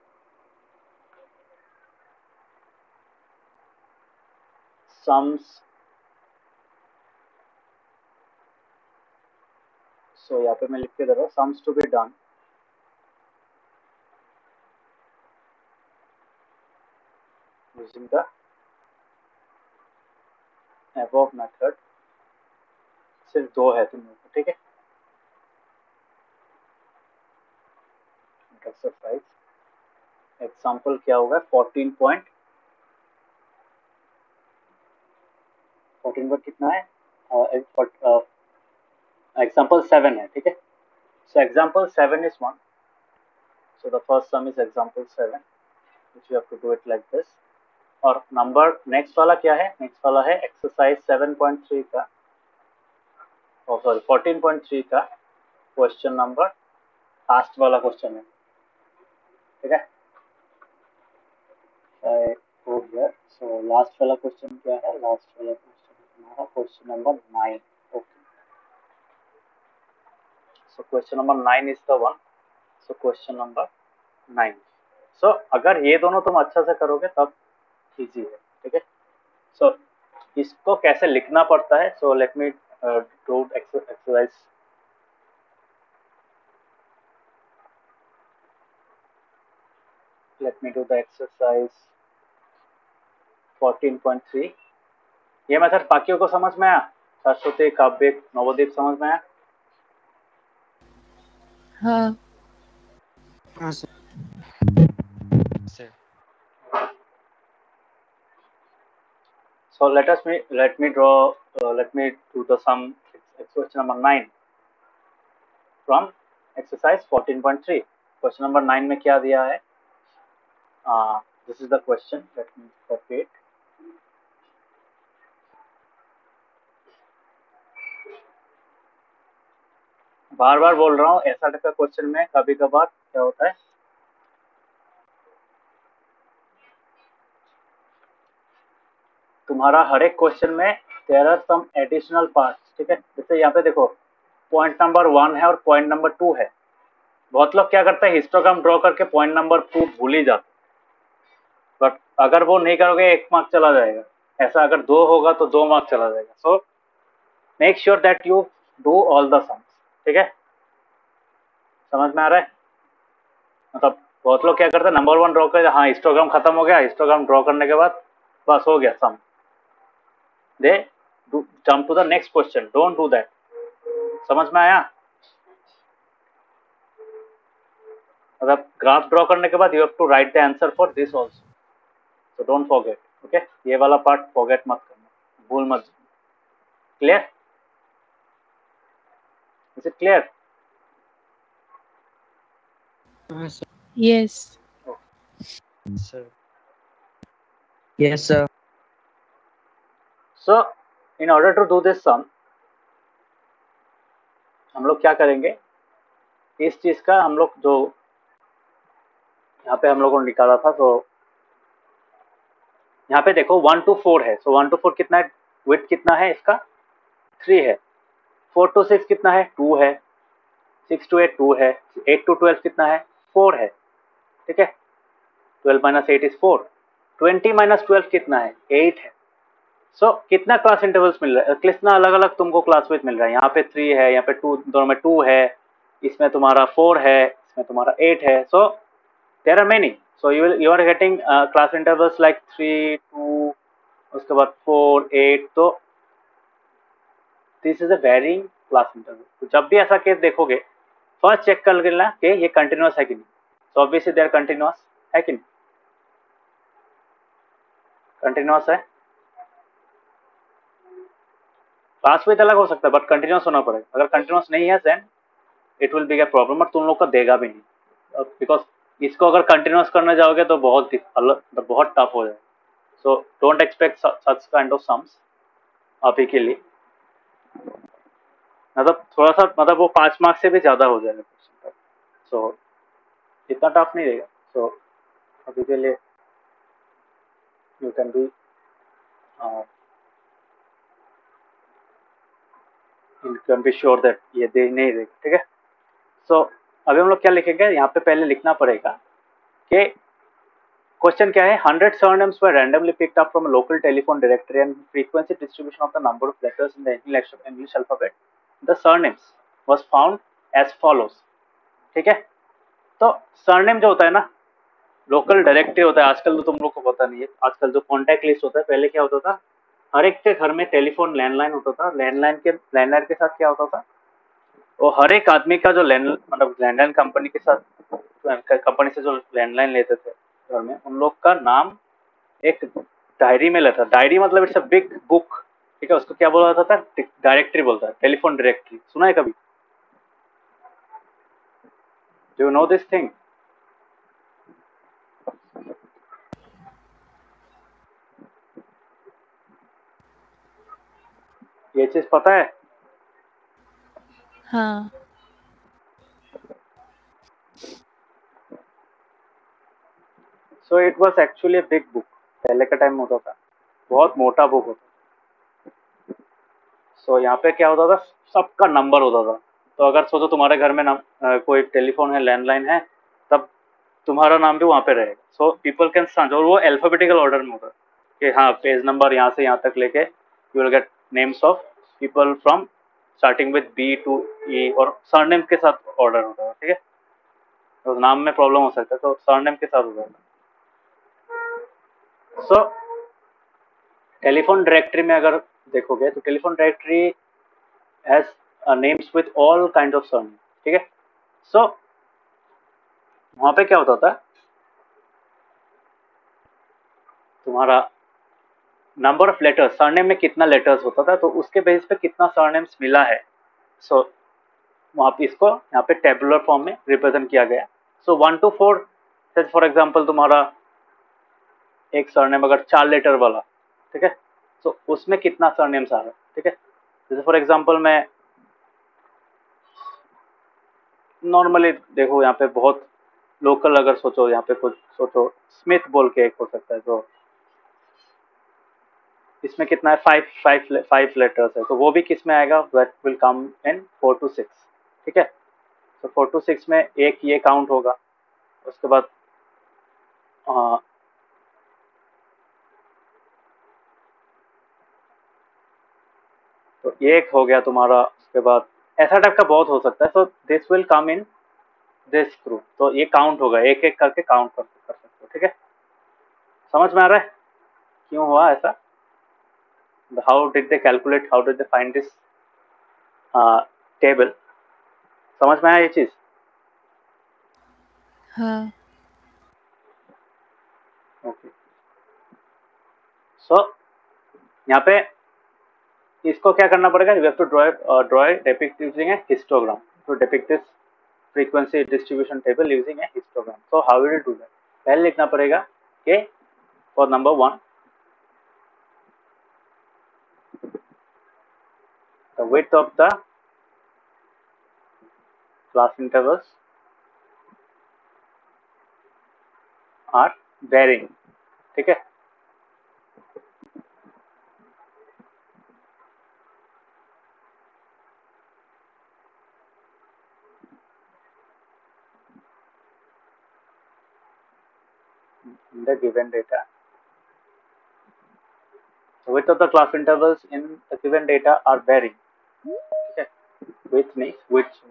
S1: sums, सो यहाँ पे मैं लिख के दे रहा हूँ sums to be done using the above method। सिर्फ दो है तुम लोग को, ठीक है। एक्सरसाइज एग्जाम्पल क्या होगा, 14 पर कितना है, एग्जाम्पल 7 है, ठीक है। So example 7 is 1, so the first some is example 7 which you have to do it like this। और नंबर नेक्स्ट वाला क्या है, नेक्स्ट वाला है एक्सरसाइज 7.3 का, सॉरी 14.3 का क्वेश्चन नंबर, लास्ट वाला क्वेश्चन है, ठीक है। हो गया। सो लास्ट वाला क्वेश्चन क्या है, लास्ट वाला क्वेश्चन हमारा question number 9। Okay, so question number 9 is the one. So question number 9। सो अगर ये दोनों तुम अच्छा से करोगे तब इजी है, ठीक है। सो इसको कैसे लिखना पड़ता है, so let me do exercise. Late me do the exercise 14.3। ये मेथड बाकियों को समझ में आया, सरस्वती, काव्य, नवोदीप समझ में आया?
S3: हाँ
S4: हाँ sir. Sir
S1: So let me do the sum question number 9 from exercise 14.3। Question number 9 में क्या दिया है, this is the question, let me copy it. बार बार बोल रहा हूँ, ऐसा टाइप का क्वेश्चन में कभी कभार क्या होता है, तुम्हारा हर एक क्वेश्चन में there are some additional parts, ठीक है। जैसे यहाँ पे देखो पॉइंट नंबर 1 है और पॉइंट नंबर 2 है। बहुत लोग क्या करते हैं, हिस्टोग्राम ड्रॉ करके पॉइंट नंबर 2 भूल ही जाते, बट अगर वो नहीं करोगे 1 मार्क चला जाएगा। ऐसा अगर 2 होगा तो 2 मार्क चला जाएगा। So make sure that you do all the sums, ठीक है। समझ में आ रहा है? मतलब बहुत लोग क्या करते हैं, नंबर 1 ड्रॉ कर, हाँ हिस्टोग्राम खत्म हो गया, हिस्टोग्राम ड्रॉ करने के बाद बस हो गया sum, they jump to the next question, don't do that. समझ में आया? मतलब ग्राफ ड्रॉ करने के बाद you have to write the answer for this also, so don't forget, okay. ये वाला पार्ट फॉरगेट मत करना, भूल मत। क्लियर? Is it clear?
S4: हाँ सर।
S3: Yes
S4: sir
S2: yes sir.
S1: So in order to do this sum, हम लोग क्या करेंगे, इस चीज का हम लोग जो यहाँ पे हम लोगों ने निकाला था, तो यहाँ पे देखो 1 to 4 है। सो 1 to 4 कितना है, विड्थ कितना है इसका, 3 है। 4 to 6 कितना है, 2 है। 6 to 8 2 है। 8 to 12 कितना है, 4 है, ठीक है। 12 minus 8 is 4। 20 minus 12 कितना है, 8 है। सो कितना क्लास इंटरवल्स मिल रहा है, कितना अलग अलग तुमको क्लास विथ मिल रहा है। यहाँ पे 3 है, यहाँ पे 2, दोनों में 2 है, इसमें तुम्हारा 4 है, इसमें तुम्हारा 8 है। So there are many, so you are getting class intervals like 3 2, उसके बाद 4 8। तो this is a varying class interval. तो जब भी ऐसा केस देखोगे, फर्स्ट चेक कर लेना कि ये कंटिन्यूअस है कि नहीं। So obviously they are continuous, है कि नहीं, कंटिन्यूअस है। क्लास विथ अलग हो सकता है बट कंटिन्यूअस होना पड़ेगा। अगर कंटिन्यूअस नहीं है then it will be a problem, और तुम लोग को देगा भी नहीं, बिकॉज इसको अगर कंटिन्यूअस करने जाओगे तो बहुत टफ हो जाएगा। So don't expect such kind of sums अभी के लिए। मतलब थोड़ा सा, मतलब वो 5 मार्क्स से भी ज्यादा हो जाएगा क्वेश्चन। सो इतना टफ नहीं रहेगा। सो अभी के लिए you can be sure that ये दे नहीं देगा, ठीक है। सो अभी हम लोग क्या लिखेंगे, यहाँ पे पहले लिखना पड़ेगा कि क्वेश्चन क्या है, 100 surnames were randomly picked up from a local telephone directory and frequency distribution of the number of letters in the English alphabet. The surnames was found as follows. ठीक है, तो सरनेम जो होता है ना, लोकल डायरेक्टरी होता है। आजकल तो तुम लोग को पता नहीं है, आजकल जो कॉन्टैक्ट लिस्ट होता है, पहले क्या होता था, हर एक के घर में टेलीफोन लैंडलाइन होता था। लैंडलाइन के साथ क्या होता था, वो हर एक आदमी का जो मतलब लैंडलाइन कंपनी के साथ, कंपनी से जो लैंडलाइन लेते थे घर में, उन लोग का नाम एक डायरी में लेता। डायरी मतलब इट्स अ बिग बुक, ठीक है। उसको क्या बोला जाता था, डायरेक्टरी बोलता है, टेलीफोन डायरेक्टरी। सुना है कभी? Do you know this thing? ये चीज पता है?
S3: हाँ।
S1: So it was actually big book. पहले का टाइम में होता था, बहुत मोटा बुक होता था। सो यहाँ पे क्या होता था, सबका नंबर होता था। तो अगर सोचो तुम्हारे घर में कोई टेलीफोन है, लैंडलाइन है, तब तुम्हारा नाम भी वहाँ पे रहेगा। सो पीपल कैन सर्च, और वो अल्फाबेटिकल ऑर्डर में होता है कि हाँ, पेज नंबर यहाँ से यहाँ तक लेके you will get names of people from starting with B to E, और सरनेम के साथ ऑर्डर होता है, ठीक है। तो नाम में प्रॉब्लम हो सकता है, तो सरनेम के साथ होता है। सो टेलीफोन डायरेक्टरी में अगर देखोगे तो telephone directory has names with all kind of surname, ठीक है। सो वहां पे क्या होता था, तुम्हारा नंबर ऑफ लेटर्स, सरनेम में कितना लेटर्स होता था, तो उसके बेसिस पे कितना सरनेम्स मिला है। सो वहां पे इसको यहाँ पे टेबुलर फॉर्म में रिप्रेजेंट किया गया। सो 1 to 4, फॉर एग्जाम्पल तुम्हारा एक सरनेम अगर 4 लेटर वाला, ठीक है, तो उसमें कितना सरनेम्स आ रहा है, ठीक है। जैसे फॉर एग्जाम्पल मैं नॉर्मली देखो, यहाँ पे बहुत लोकल अगर सोचो, यहाँ पे कुछ सोचो, स्मिथ बोल के एक हो सकता है, तो इसमें कितना है, 5 लेटर्स है, तो वो भी किस में आएगा, that will come in 4 to 6, ठीक है। तो 4 to 6 में एक ये काउंट होगा। उसके बाद तो एक हो गया तुम्हारा। उसके बाद ऐसा टाइप का बहुत हो सकता है। So this will come in this group, तो ये काउंट होगा, एक एक करके काउंट कर सकते हो, ठीक है। समझ में आ रहा है क्यों हुआ ऐसा? How did they calculate, how did they find this table? समझ में आया ये चीज?
S3: हाँ।
S1: ओके। सो यहाँ पे इसको क्या करना पड़ेगा, you have to draw depict using a histogram to depict this frequency distribution table using a histogram. So how will you do that? पहले लिखना पड़ेगा कि for number 1, the width of the class intervals are varying, ठीक है। In the given data, the width of the class intervals in the given data are varying, ठीक है। width means width,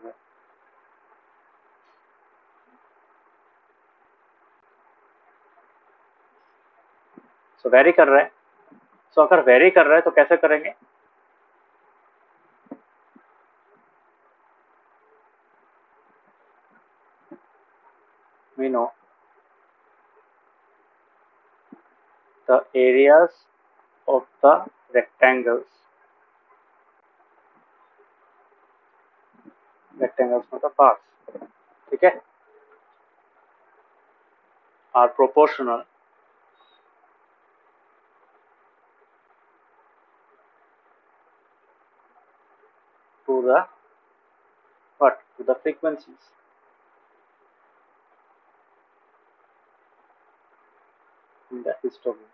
S1: so vary कर रहा है। so अगर vary कर रहा है तो कैसे करेंगे, we know the areas of the rectangles मतलब parts, ठीक है, are proportional to the what, to the frequencies in the histogram.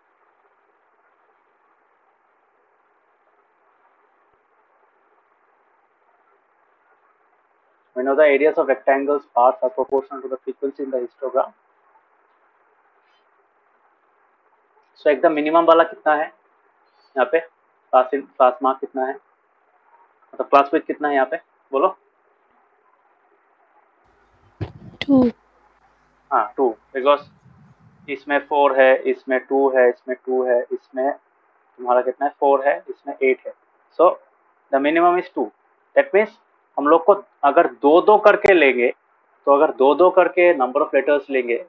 S1: We know the areas of rectangles parts are proportional to the frequency in the histogram. सो एकदम minimum वाला कितना है यहाँ पे, class mark कितना है, मतलब क्लास विथ कितना है यहाँ पे, बोलो।
S3: 2.
S1: हाँ 2, बिकॉज इसमें 4 है, इसमें 2 है, इसमें 2 है, इसमें तुम्हारा कितना है 4 है, इसमें 8 है। So the minimum is 2। That means हम लोग को अगर दो दो करके लेंगे, तो अगर दो दो करके नंबर ऑफ लेटर्स लेंगे,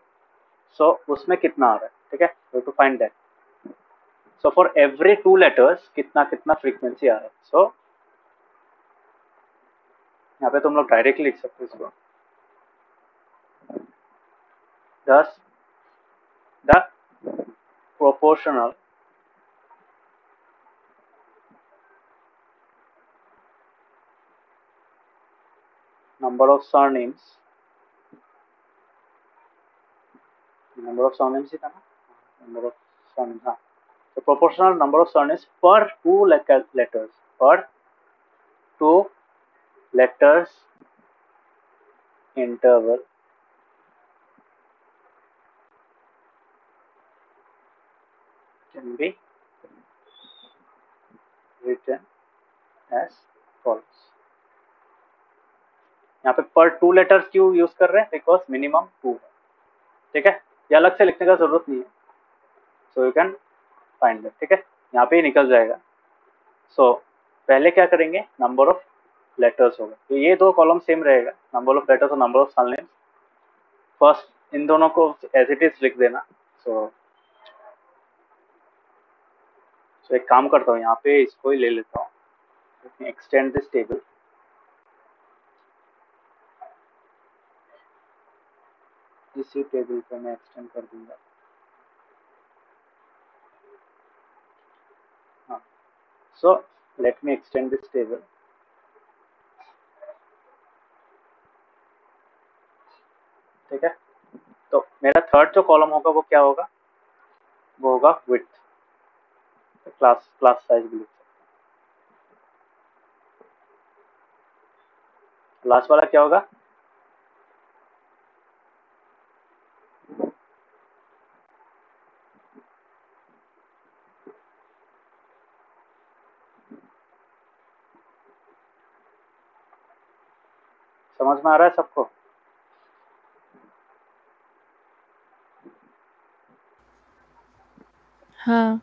S1: सो उसमें कितना आ रहा है, ठीक है, we to find that. So for every 2 letters कितना कितना फ्रीक्वेंसी आ रहा है। सो यहाँ पे तुम लोग डायरेक्टली लिख सकते हो इसको, 10 the proportional number of surnames ही था ना, number of surnames, हाँ, so proportional number of surnames per 2 letters, per 2 letters interval can be written as follows। यहाँ पे पर 2 लेटर्स क्यों यूज कर रहे हैं, बिकॉज मिनिमम 2 है, ठीक है, ये अलग से लिखने का जरूरत नहीं है। So you can find that, ठीक है, यहाँ पे ही निकल जाएगा। सो पहले क्या करेंगे, नंबर ऑफ लेटर्स होगा, तो ये दो कॉलम सेम रहेगा, नंबर ऑफ लेटर्स और number of surnames. First in दोनों को एज इट इज लिख देना। सो एक काम करता हूँ, यहाँ पे इसको ही ले लेता हूँ, एक्सटेंड दिस टेबल। इसी टेबल पे मैं एक्सटेंड कर दूंगा। हाँ, सो let me extend this table. ठीक है, तो मेरा थर्ड जो कॉलम होगा वो क्या होगा, वो होगा विड्थ, क्लास साइज भी लिख सकते हैं। लास्ट वाला क्या होगा, समझ में आ रहा है सबको।
S3: हाँ.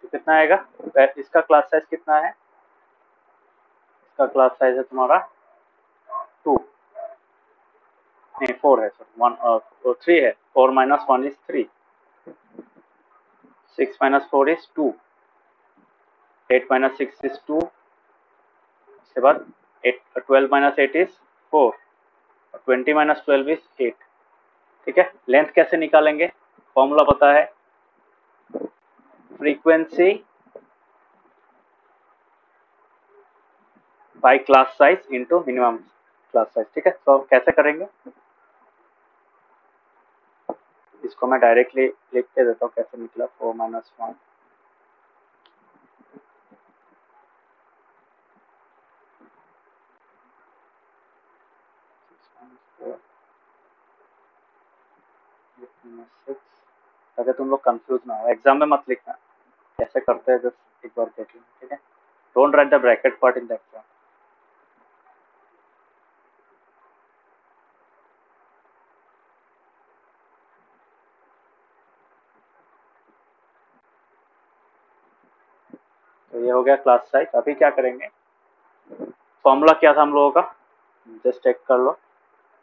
S3: तो कितना आएगा, इसका क्लास साइज कितना है, इसका क्लास साइज है तुम्हारा 2, नहीं 4 है, सॉरी 1 और 3 है, 4 minus 1 is 3, 6 minus 4 is 2, 8 minus 6 is 2, उसके बाद 12 माइनस 8 इज 4, 20 माइनस 12 इज 8। ठीक है, लेंथ कैसे निकालेंगे, फॉर्मूला पता है, frequency by class size into minimum class size. ठीक है, तो कैसे करेंगे, इसको मैं डायरेक्टली लिख के देता हूँ कैसे निकला, 4 माइनस 1 अगर तुम लोग कंफ्यूज ना हो, एग्जाम में मत लिखना, कैसे करते हैं जस्ट एक बार देख लेना। ठीक है, don't write the bracket part in the exam. तो ये हो गया क्लास साइज। अभी क्या करेंगे, फॉर्मूला क्या था हम लोगों का, जस्ट चेक कर लो,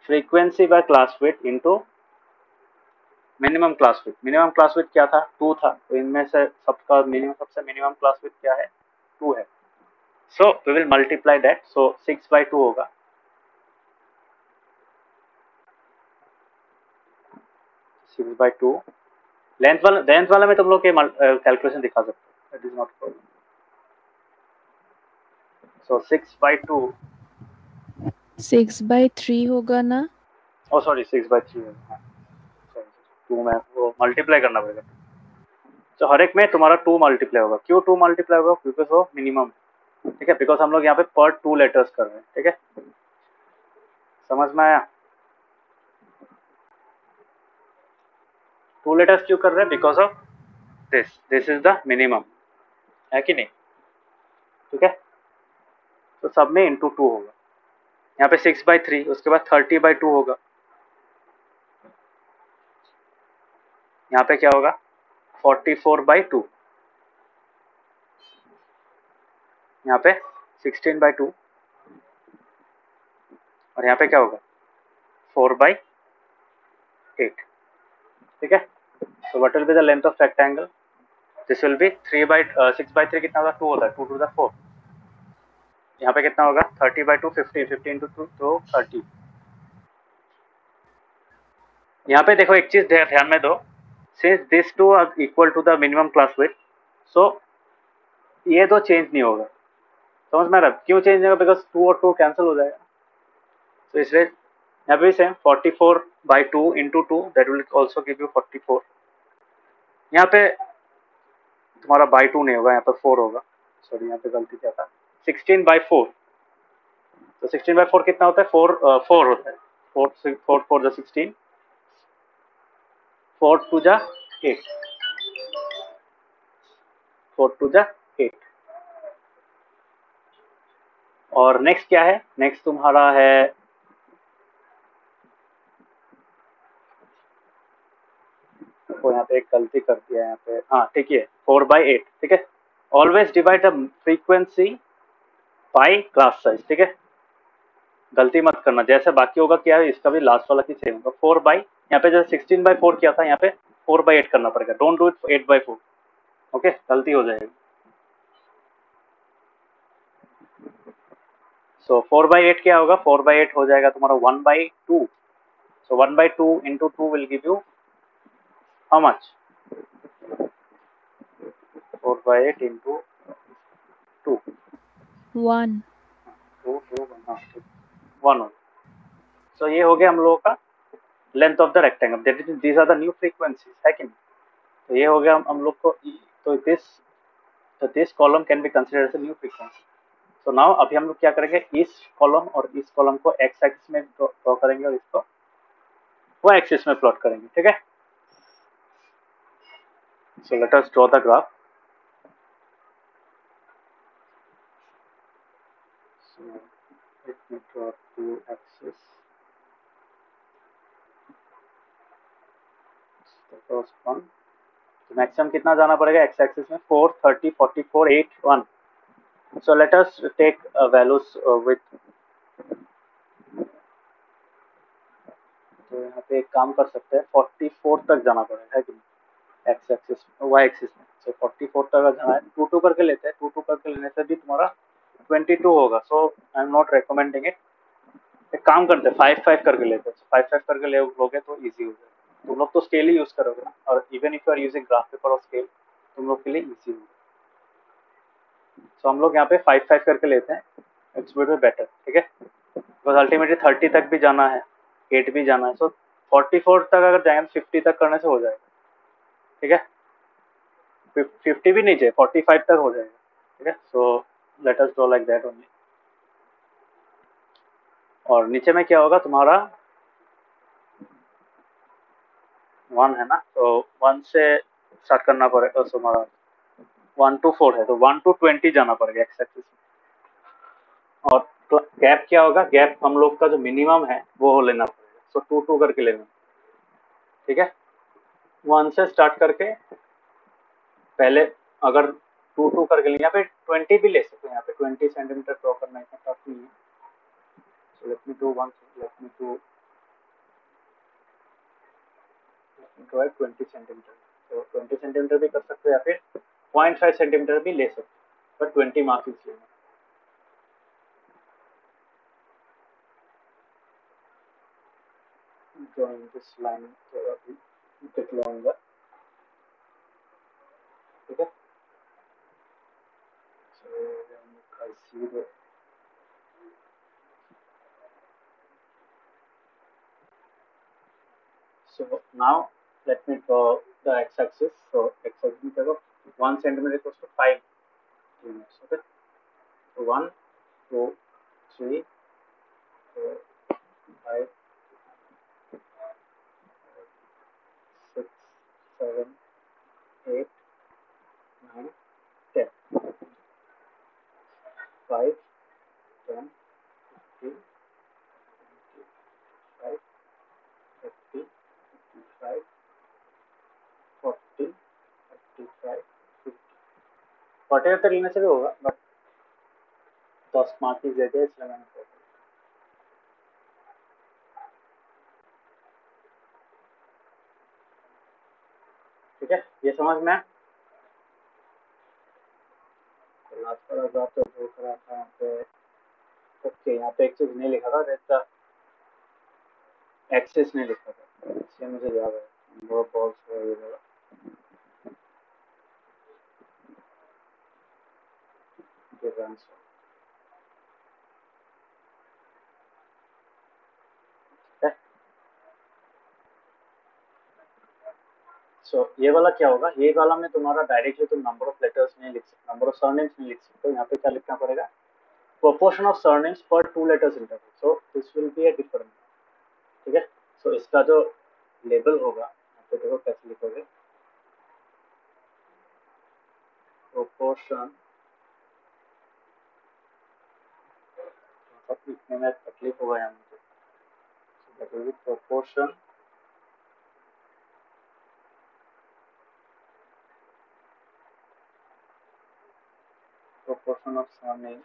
S3: frequency by class width into minimum class width. Minimum class width क्या था, 2 था, तो इनमें से सबका मिनिमम, सबसे मिनिमम क्लास विड्थ क्या है, 2 है। So we will multiply that, so 6/2 होगा, 6/2 लेंथ वाला में तुम लोग के कैलकुलेशन दिखा सकते हो, दैट इज नॉट प्रॉब्लम। सो 6/2,
S5: 6/3 होगा ना?
S3: ओ सॉरी 6/3 है, हाँ सॉरी 2 में वो मल्टीप्लाई करना पड़ेगा। तो हर एक में तुम्हारा 2 मल्टीप्लाई होगा। क्यों 2 मल्टीप्लाई होगा? बिकॉज वो मिनिमम, ठीक है, बिकॉज हम लोग यहाँ पे पर 2 लेटर्स कर रहे हैं, ठीक है, समझ में आया? 2 लेटर्स क्यों कर रहे हैं? Because of this is the minimum, है कि नहीं? ठीक है, तो सब में इंटू 2 होगा। यहाँ पे 6/3, उसके बाद 30/2 होगा। यहाँ पे क्या होगा? 44/2, यहाँ पे 16/2, और यहाँ पे क्या होगा? 4/8, ठीक है। So what will be the length of rectangle? This will be 6/3 कितना होगा? 2 होता है, 2 to the 4। यहाँ पे कितना होगा? 30/2 50, 50 into 2 तो 30। यहाँ पे देखो एक चीज ध्यान में दो, since these two are equal to the minimum class width, so ये दो चेंज नहीं होगा। समझ में आ रहा है? क्यों चेंज नहीं होगा? बिकॉज 2 और 2 कैंसिल हो जाएगा। तो इसलिए यहाँ पे same 44/2 into 2, that will also give you 44। यहाँ पे तुम्हारा बाई 2 नहीं होगा, यहाँ पे 4 होगा। सॉरी यहाँ पे गलती क्या था, 16/4। तो 16/4 कितना होता है? 4 होता है। 4 जा 16, 4 2 जा 8, 4 2 जा 8। और नेक्स्ट क्या है? नेक्स्ट तुम्हारा है तो यहाँ पे एक गलती कर दिया यहाँ पे, हाँ ठीक है, 4/8, ठीक है। Always divide the frequency by class size, ठीक है, गलती मत करना। जैसे बाकी होगा क्या है, इसका भी लास्ट वाला की सेम होगा। 4 यहाँ पे जैसे 16/4 किया था, यहाँ पे 4/8 करना पड़ेगा। डोंट डू इट 8/4, ओके, गलती हो जाएगी। सो 4/8 क्या होगा? 4/8 हो जाएगा तुम्हारा 1/2। सो 1/2 into 2 will give you how much? 4/8 into 2,
S5: 1.
S3: 2 2 1। सो ये हो गया हम लोगों का length of the rectangle, that is these are the new frequencies, है कि नहीं? तो ये हो गया हम लोग को। तो this column can be considered as a new frequency. तो नाउ अभी हम लोग क्या करेंगे, इस कॉलम और इस कॉलम को एक्स एक्सिस में ड्रॉ करेंगे और इसको वाई एक्सिस में प्लॉट करेंगे, ठीक है। So let us draw the graph. Let me draw two axes. The first one, तो मैक्सिमम कितना जाना पड़ेगा एक्स एक्सिस में? 4 30 44 8 1। So let us take values with, तो यहाँ पे एक काम कर सकते हैं, 44 तक जाना पड़ेगा, है कि नहीं, एक्स एक्सिस वाई एक्सिस में। सो 44 तक अगर जाना है, 2 2 करके लेते हैं। 2 2 करके लेने से भी तुम्हारा 22 होगा। So I am not recommending it. एक काम करते हैं, 5 5 करके लेते हैं। 5 5 करके लोगे तो इजी हो जाएगा। तुम लोग तो स्केल ही यूज करोगे ना, और even if you are using graph paper और स्केल, तुम लोग के लिए इजी होगा। सो हम लोग यहाँ पे 5 5 करके लेते हैं, इट्स विल बी बेटर, ठीक है, बिकॉज अल्टीमेटली 30 तक भी जाना है, 8 भी जाना है। सो 44 तक अगर जाएंगे 50 तक करने से हो जाएगा, ठीक है। 50 भी नहीं चाहिए, 45 तक हो जाएगा, ठीक है। So let us draw like that only. और नीचे में क्या होगा तुम्हारा 1 है ना, तो 1 से स्टार्ट करना पड़ेगा। तो तुम्हारा 1 to 4 है, तो 1 to 20 जाना पड़ेगा एक्स एक्सिस में। और तो गैप क्या होगा? गैप हम लोग का जो मिनिमम है वो लेना पड़ेगा। सो 2 2 करके लेना, ठीक है। 1 से स्टार्ट करके पहले अगर 2 2 करके ले, यहाँ पे 20 भी ले सकते हैं। यहाँ पे 20 सेंटीमीटर ड्रॉ करना इतना टफ नहीं है। So let me do 20 centimetre. तो 20 सेंटीमीटर भी कर सकते हो, या फिर 0.5 सेंटीमीटर भी ले सकते हो, बट 20 मार्क्स लेना। Drawing this line a bit longer.
S1: ठीक है। So, 0. So now let me draw the x-axis. So x-axis is 1 centimeter equals to 5 units. Okay. So 1, 2, 3, 4, 5, 6, 7, 8, 9, 10. 5, 10, 15, 25, 30, 35, 40, 35, 50. 40 तक लेने से भी होगा, बट 10 मार्क की जगह इसलिए मैंने बोला। ठीक है, ये समझ में। लास्ट पैराग्राफ तो जो करा था यहाँ पे। ओके, यहाँ पे एक चीज नहीं लिखा था, जैसा एक्सेस नहीं लिखा था, इसलिए मुझे याद है। वो बॉल्स वगैरह डिफरेंस है। सो ये वाला क्या होगा, ये वाला में तुम्हारा डायरेक्टली तुम नंबर ऑफ लेटर्स नहीं लिख सकते, नंबर ऑफ सरनेम्स नहीं लिख सकते। यहाँ पे क्या लिखना पड़ेगा, प्रोपोर्शन ऑफ सरनेम्स पर 2 letters interval. So this will be a different. ठीक है। सो इसका जो लेबल होगा, यहाँ पे देखो कैसे लिखोगे, प्रोपोर्शन, लिखने में तकलीफ होगा यहाँ मुझे, that will B proportion of surnames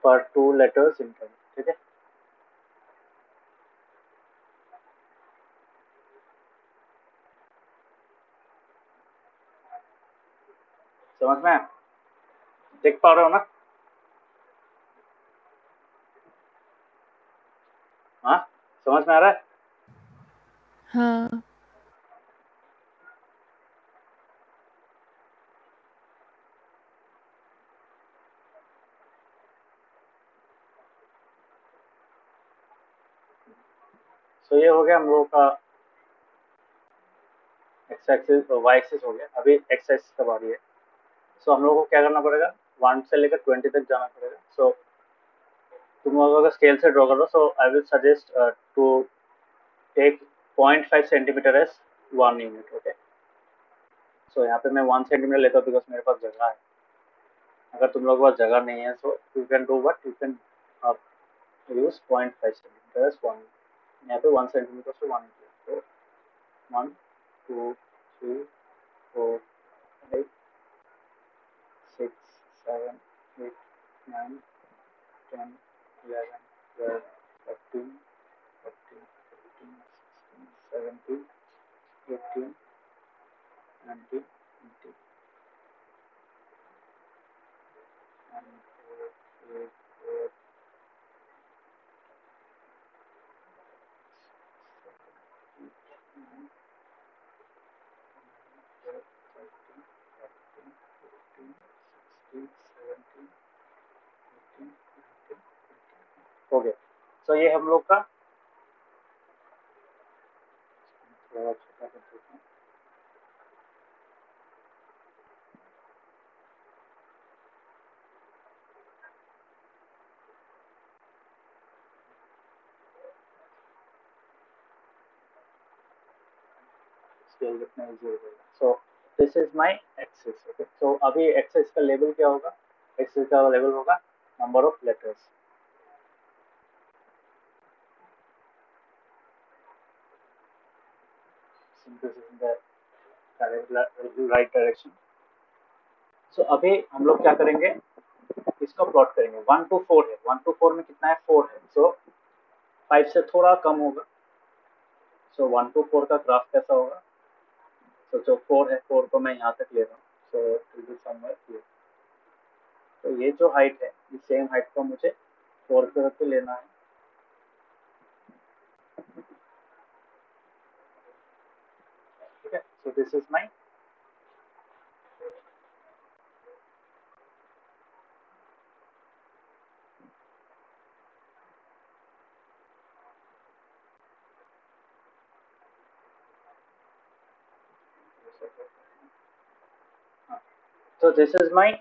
S1: per 2 letters interval। ठीक है। समझ में आया? देख पा रहे हो ना? हाँ, समझ में आ रहा है?
S5: हाँ।
S1: तो ये हो गया हम लोगों का एक्स एक्सिस, वाई एक्सिस हो गया। अभी एक्स एक्सिस का बारी है। सो हम लोगों को क्या करना पड़ेगा, 1 से लेकर 20 तक जाना पड़ेगा। सो तुम लोग अगर स्केल से ड्रॉ करो, so I will suggest to take 0.5 centimetre as 1 unit. Okay. So यहाँ पे मैं 1 सेंटीमीटर लेता हूँ बिकॉज मेरे पास जगह है। अगर तुम लोग के पास जगह नहीं है, so you can do what, you can use 0.5 centimetre as 1। यहाँ पे 1 सेंटीमीटर से 1 यूनिट। तो 1, 2, 3, 4, 5, 6, 7, 8, 9, 10, 11, 12, 13, 14, 15, 16, 17, 18, 19, 20, and 4, 8, 4, 9, 12, 13, 14, 15, 16, 17, 18, 19, 20। ओके। सो ये हम लोग का थोड़ा छोटा कर देते हैं। स्केल कितना इजी हो जाएगा। So this is my axis. Okay. So अभी एक्सिस का लेवल क्या होगा, एक्सिस का लेवल होगा number of letters. This is in the right direction। सो अभी हम लोग क्या करेंगे, इसका प्लॉट करेंगे। 1 to 4 है, 1 to 4 में कितना है, 4 है। सो 5 से थोड़ा कम होगा। सो 1 to 4 का ग्राफ कैसा होगा, तो जो 4 है, 4 को मैं यहाँ तक ले रहा हूँ। सो इट विल समवेयर हियर। तो ये जो हाइट है, ये सेम हाइट का मुझे 4 पे लेना है। So this is my so this is my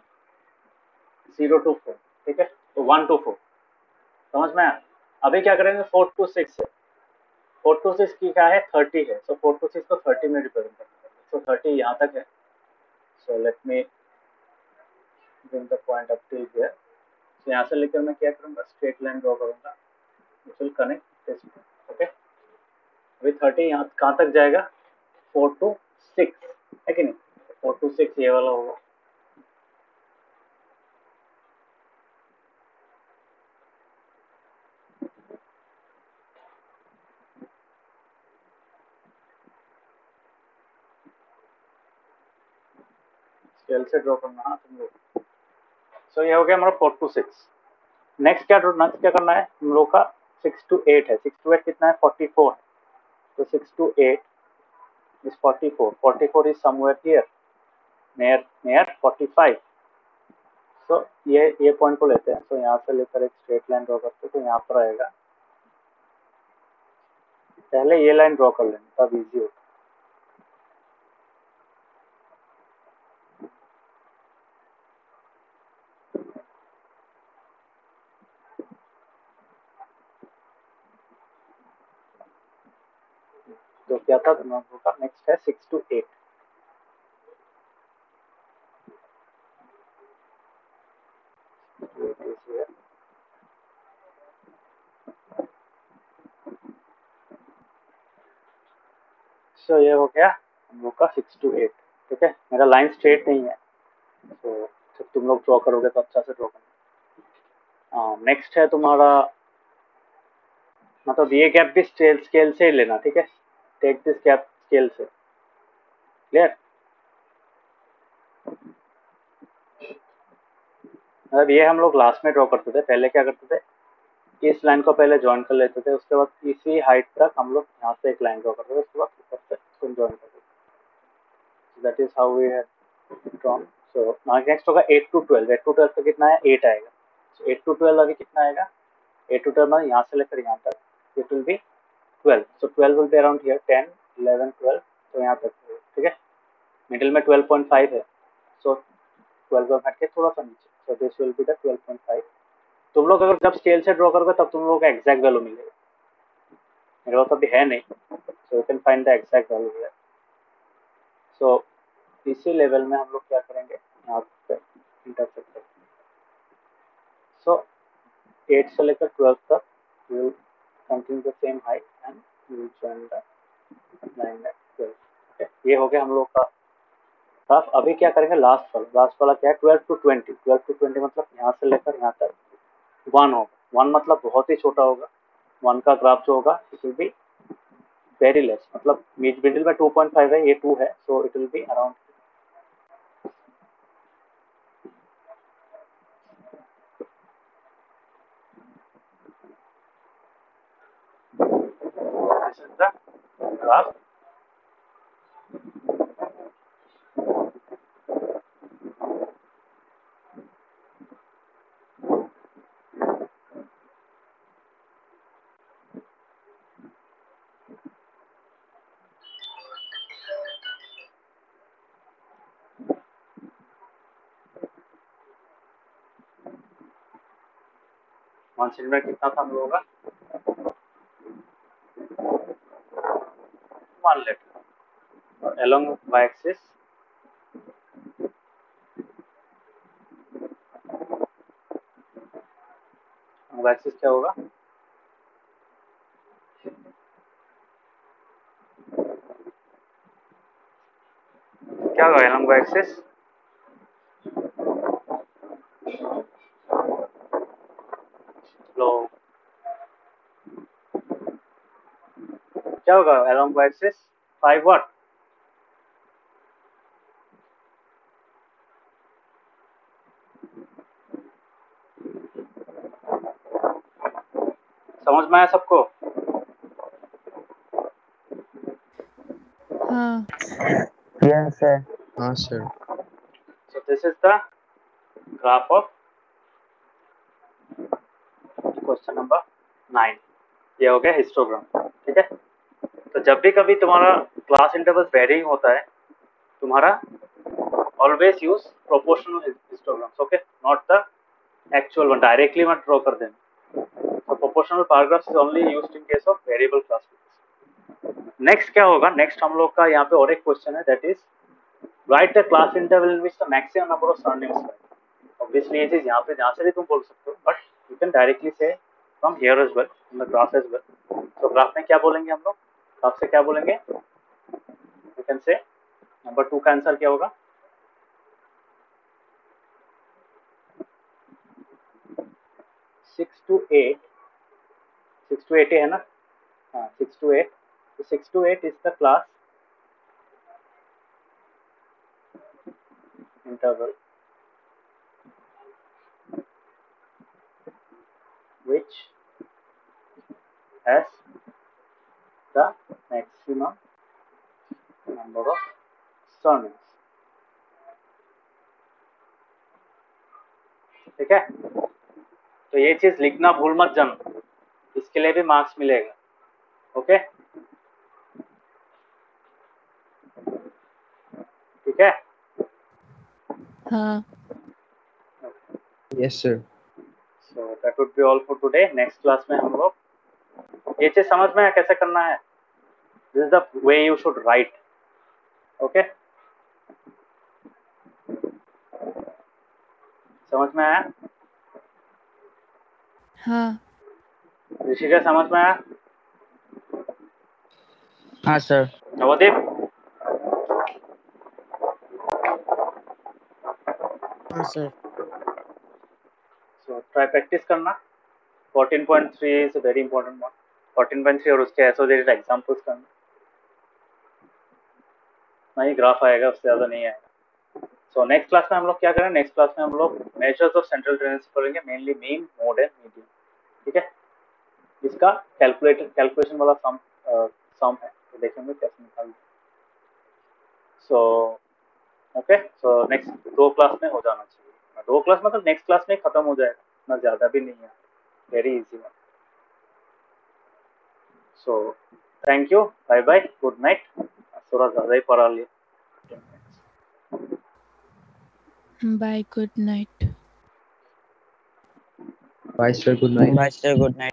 S1: 0 to 4, ठीक है, तो 1 to 4 समझ में आया। अभी क्या करेंगे 4 to 6 है, 4 to 6 की क्या है 30 है, सो 4 to 6 को 30 में रिप्रेजेंट करना है, सो 30 यहाँ तक है। So let me bring the point up till here. तो यहाँ से लेकर मैं क्या करूँगा स्ट्रेट लाइन ड्रॉ करूँगा, which will connect this, okay. अभी 30 यहाँ कहाँ तक जाएगा 4 to 6 है कि नहीं, 4 to 6 ये वाला होगा। स्केल से ड्रॉ करना है तुम लोग। सो ये हो गया हमारा 4 to 6। नेक्स्ट क्या करना है हम लोग का 6 to 8 है। 6 to 8 कितना है 44 है, तो 6 to 8 is 44। 44 is somewhere here near 45। सो ये पॉइंट को लेते हैं, तो यहाँ से लेकर एक स्ट्रेट लाइन ड्रॉ करते हैं, तो यहाँ पर आएगा। पहले ये लाइन ड्रॉ कर लेंगे तब इजी होगा। तो क्या था तुम लोगों का नेक्स्ट है 6 to 8। सो ये हो गया हम लोग का 6 to 8, ठीक है। मेरा लाइन स्ट्रेट नहीं है, तो जब तुम लोग ड्रॉ करोगे तो अच्छा से ड्रॉ करना। नेक्स्ट है तुम्हारा, मतलब ये गैप भी स्केल से ही लेना, ठीक है। टेक दिस गैप स्केल से, क्लियर। मतलब ये हम लोग लास्ट में ड्रॉ करते थे, पहले क्या करते थे इस लाइन को पहले ज्वाइन कर लेते थे, उसके बाद इसी हाइट तक हम लोग यहाँ से एक लाइन ड्रॉ करते थे, उसके बाद ऊपर से इसको ज्वाइन करते थे। That is how we have drawn. So next होगा 8 to 12। 8 to 12 का कितना है 8 आएगा। सो 8 to 12 अभी कितना आएगा 8 to 12 मतलब यहाँ से लेकर यहाँ तक it will B 12। So 12 will be around here 10 11 12, तो यहाँ तक, ठीक है। मिडिल में 12.5 है, सो 12 को हट के थोड़ा सा नीचे, so this will be the 12.5। तुम लोग अगर जब स्केल से ड्रॉ करोगे तब तुम लोगों का एग्जैक्ट वैल्यू मिलेगा, मेरे पास अभी है नहीं, so you can find the exact value here. So इसी लेवल में हम लोग क्या करेंगे यहाँ पे इंटरसेक्ट करेंगे। सो 8 से लेकर 12 तक we will continue the same height and we will join the line at 12, okay। ये हो गया हम लोग का ग्राफ। अभी क्या करेंगे लास्ट वाला क्या है 12 to 20। 12 to 20 मतलब यहाँ से लेकर यहाँ तक 1 होगा। 1 मतलब बहुत ही छोटा होगा। 1 का ग्राफ जो होगा it will be very less, मतलब मिडिल में 2.5 है, ये 2 है, सो it will be around this is the graph। One centimetre कितना था हम लोगों का 1 लीटर। और along y axis क्या होगा क्या होगा along y axis लो क्या होगा along y axis 5 वाट। समझ में आया सबको।
S5: हाँ
S2: Yes, sir.
S4: हाँ sir.
S3: So this is the graph of question number 9. ये हो गया हिस्टोग्राम. ठीक है. तो जब भी कभी तुम्हारा क्लास इंटरवल वेरिंग होता है, तुम्हारा always use proportional histograms. Okay, not the actual one. Directly मत ड्रॉ कर देना. So proportional bar graphs is only used in case of variable class widths. Next क्या होगा? नेक्स्ट हम लोग का यहाँ पे और एक क्वेश्चन है, that is right the class interval in which the maximum number of surnames. Obviously ये चीज यहाँ पे जहाँ से भी तुम बोल सकते हो, बट यू कैन डायरेक्टली से from here as well in the graph as well. तो ग्राफ में क्या बोलेंगे हम लोग? ग्राफ से क्या बोलेंगे? यू कैन से नंबर 2 का आंसर क्या होगा? 6 to 8. 6 to 8 है ना? हाँ, 6 to 8. So 6 to 8 is the class interval which has the maximum number of surnames. ठीक है. तो ये चीज लिखना भूल मत जाना, इसके लिए भी मार्क्स मिलेगा. ओके, ठीक है.
S5: हाँ.
S4: Yes sir.
S3: So that would be all for today. Next class में हम लोग ये चीज समझ में आया कैसे करना है. This is the way you should write. Okay, समझ में आया?
S5: हाँ.
S3: ऋषिका समझ में आया?
S2: हाँ सर.
S3: नवदीप?
S4: हाँ सर.
S3: सो ट्राई प्रैक्टिस करना. 14.3 is a very important one. 14.3 और उसके एसोसिएटेड एग्जांपल्स करना. नहीं ग्राफ आएगा, उससे ज़्यादा नहीं आएगा. सो नेक्स्ट क्लास में हम लोग क्या करें? नेक्स्ट क्लास में हम लोग मेजर्स ऑफ सेंट्रल टेंडेंसी करेंगे, mainly mean, mode and median. ठीक है. इसका कैलकुलेशन वाला सम है, तो देखेंगे कैसे निकालना. So okay, so next 2 class में हो जाना चाहिए. 2 क्लास मतलब नेक्स्ट क्लास में खत्म हो जाएगा, ना ज़्यादा भी नहीं है. Very easy one. So thank you, bye bye, good night. थोड़ा ज़्यादा ही पढ़ा लिया.
S5: Bye. Good night.
S4: Bye sir. Good night.
S2: Bye, sir. Good night.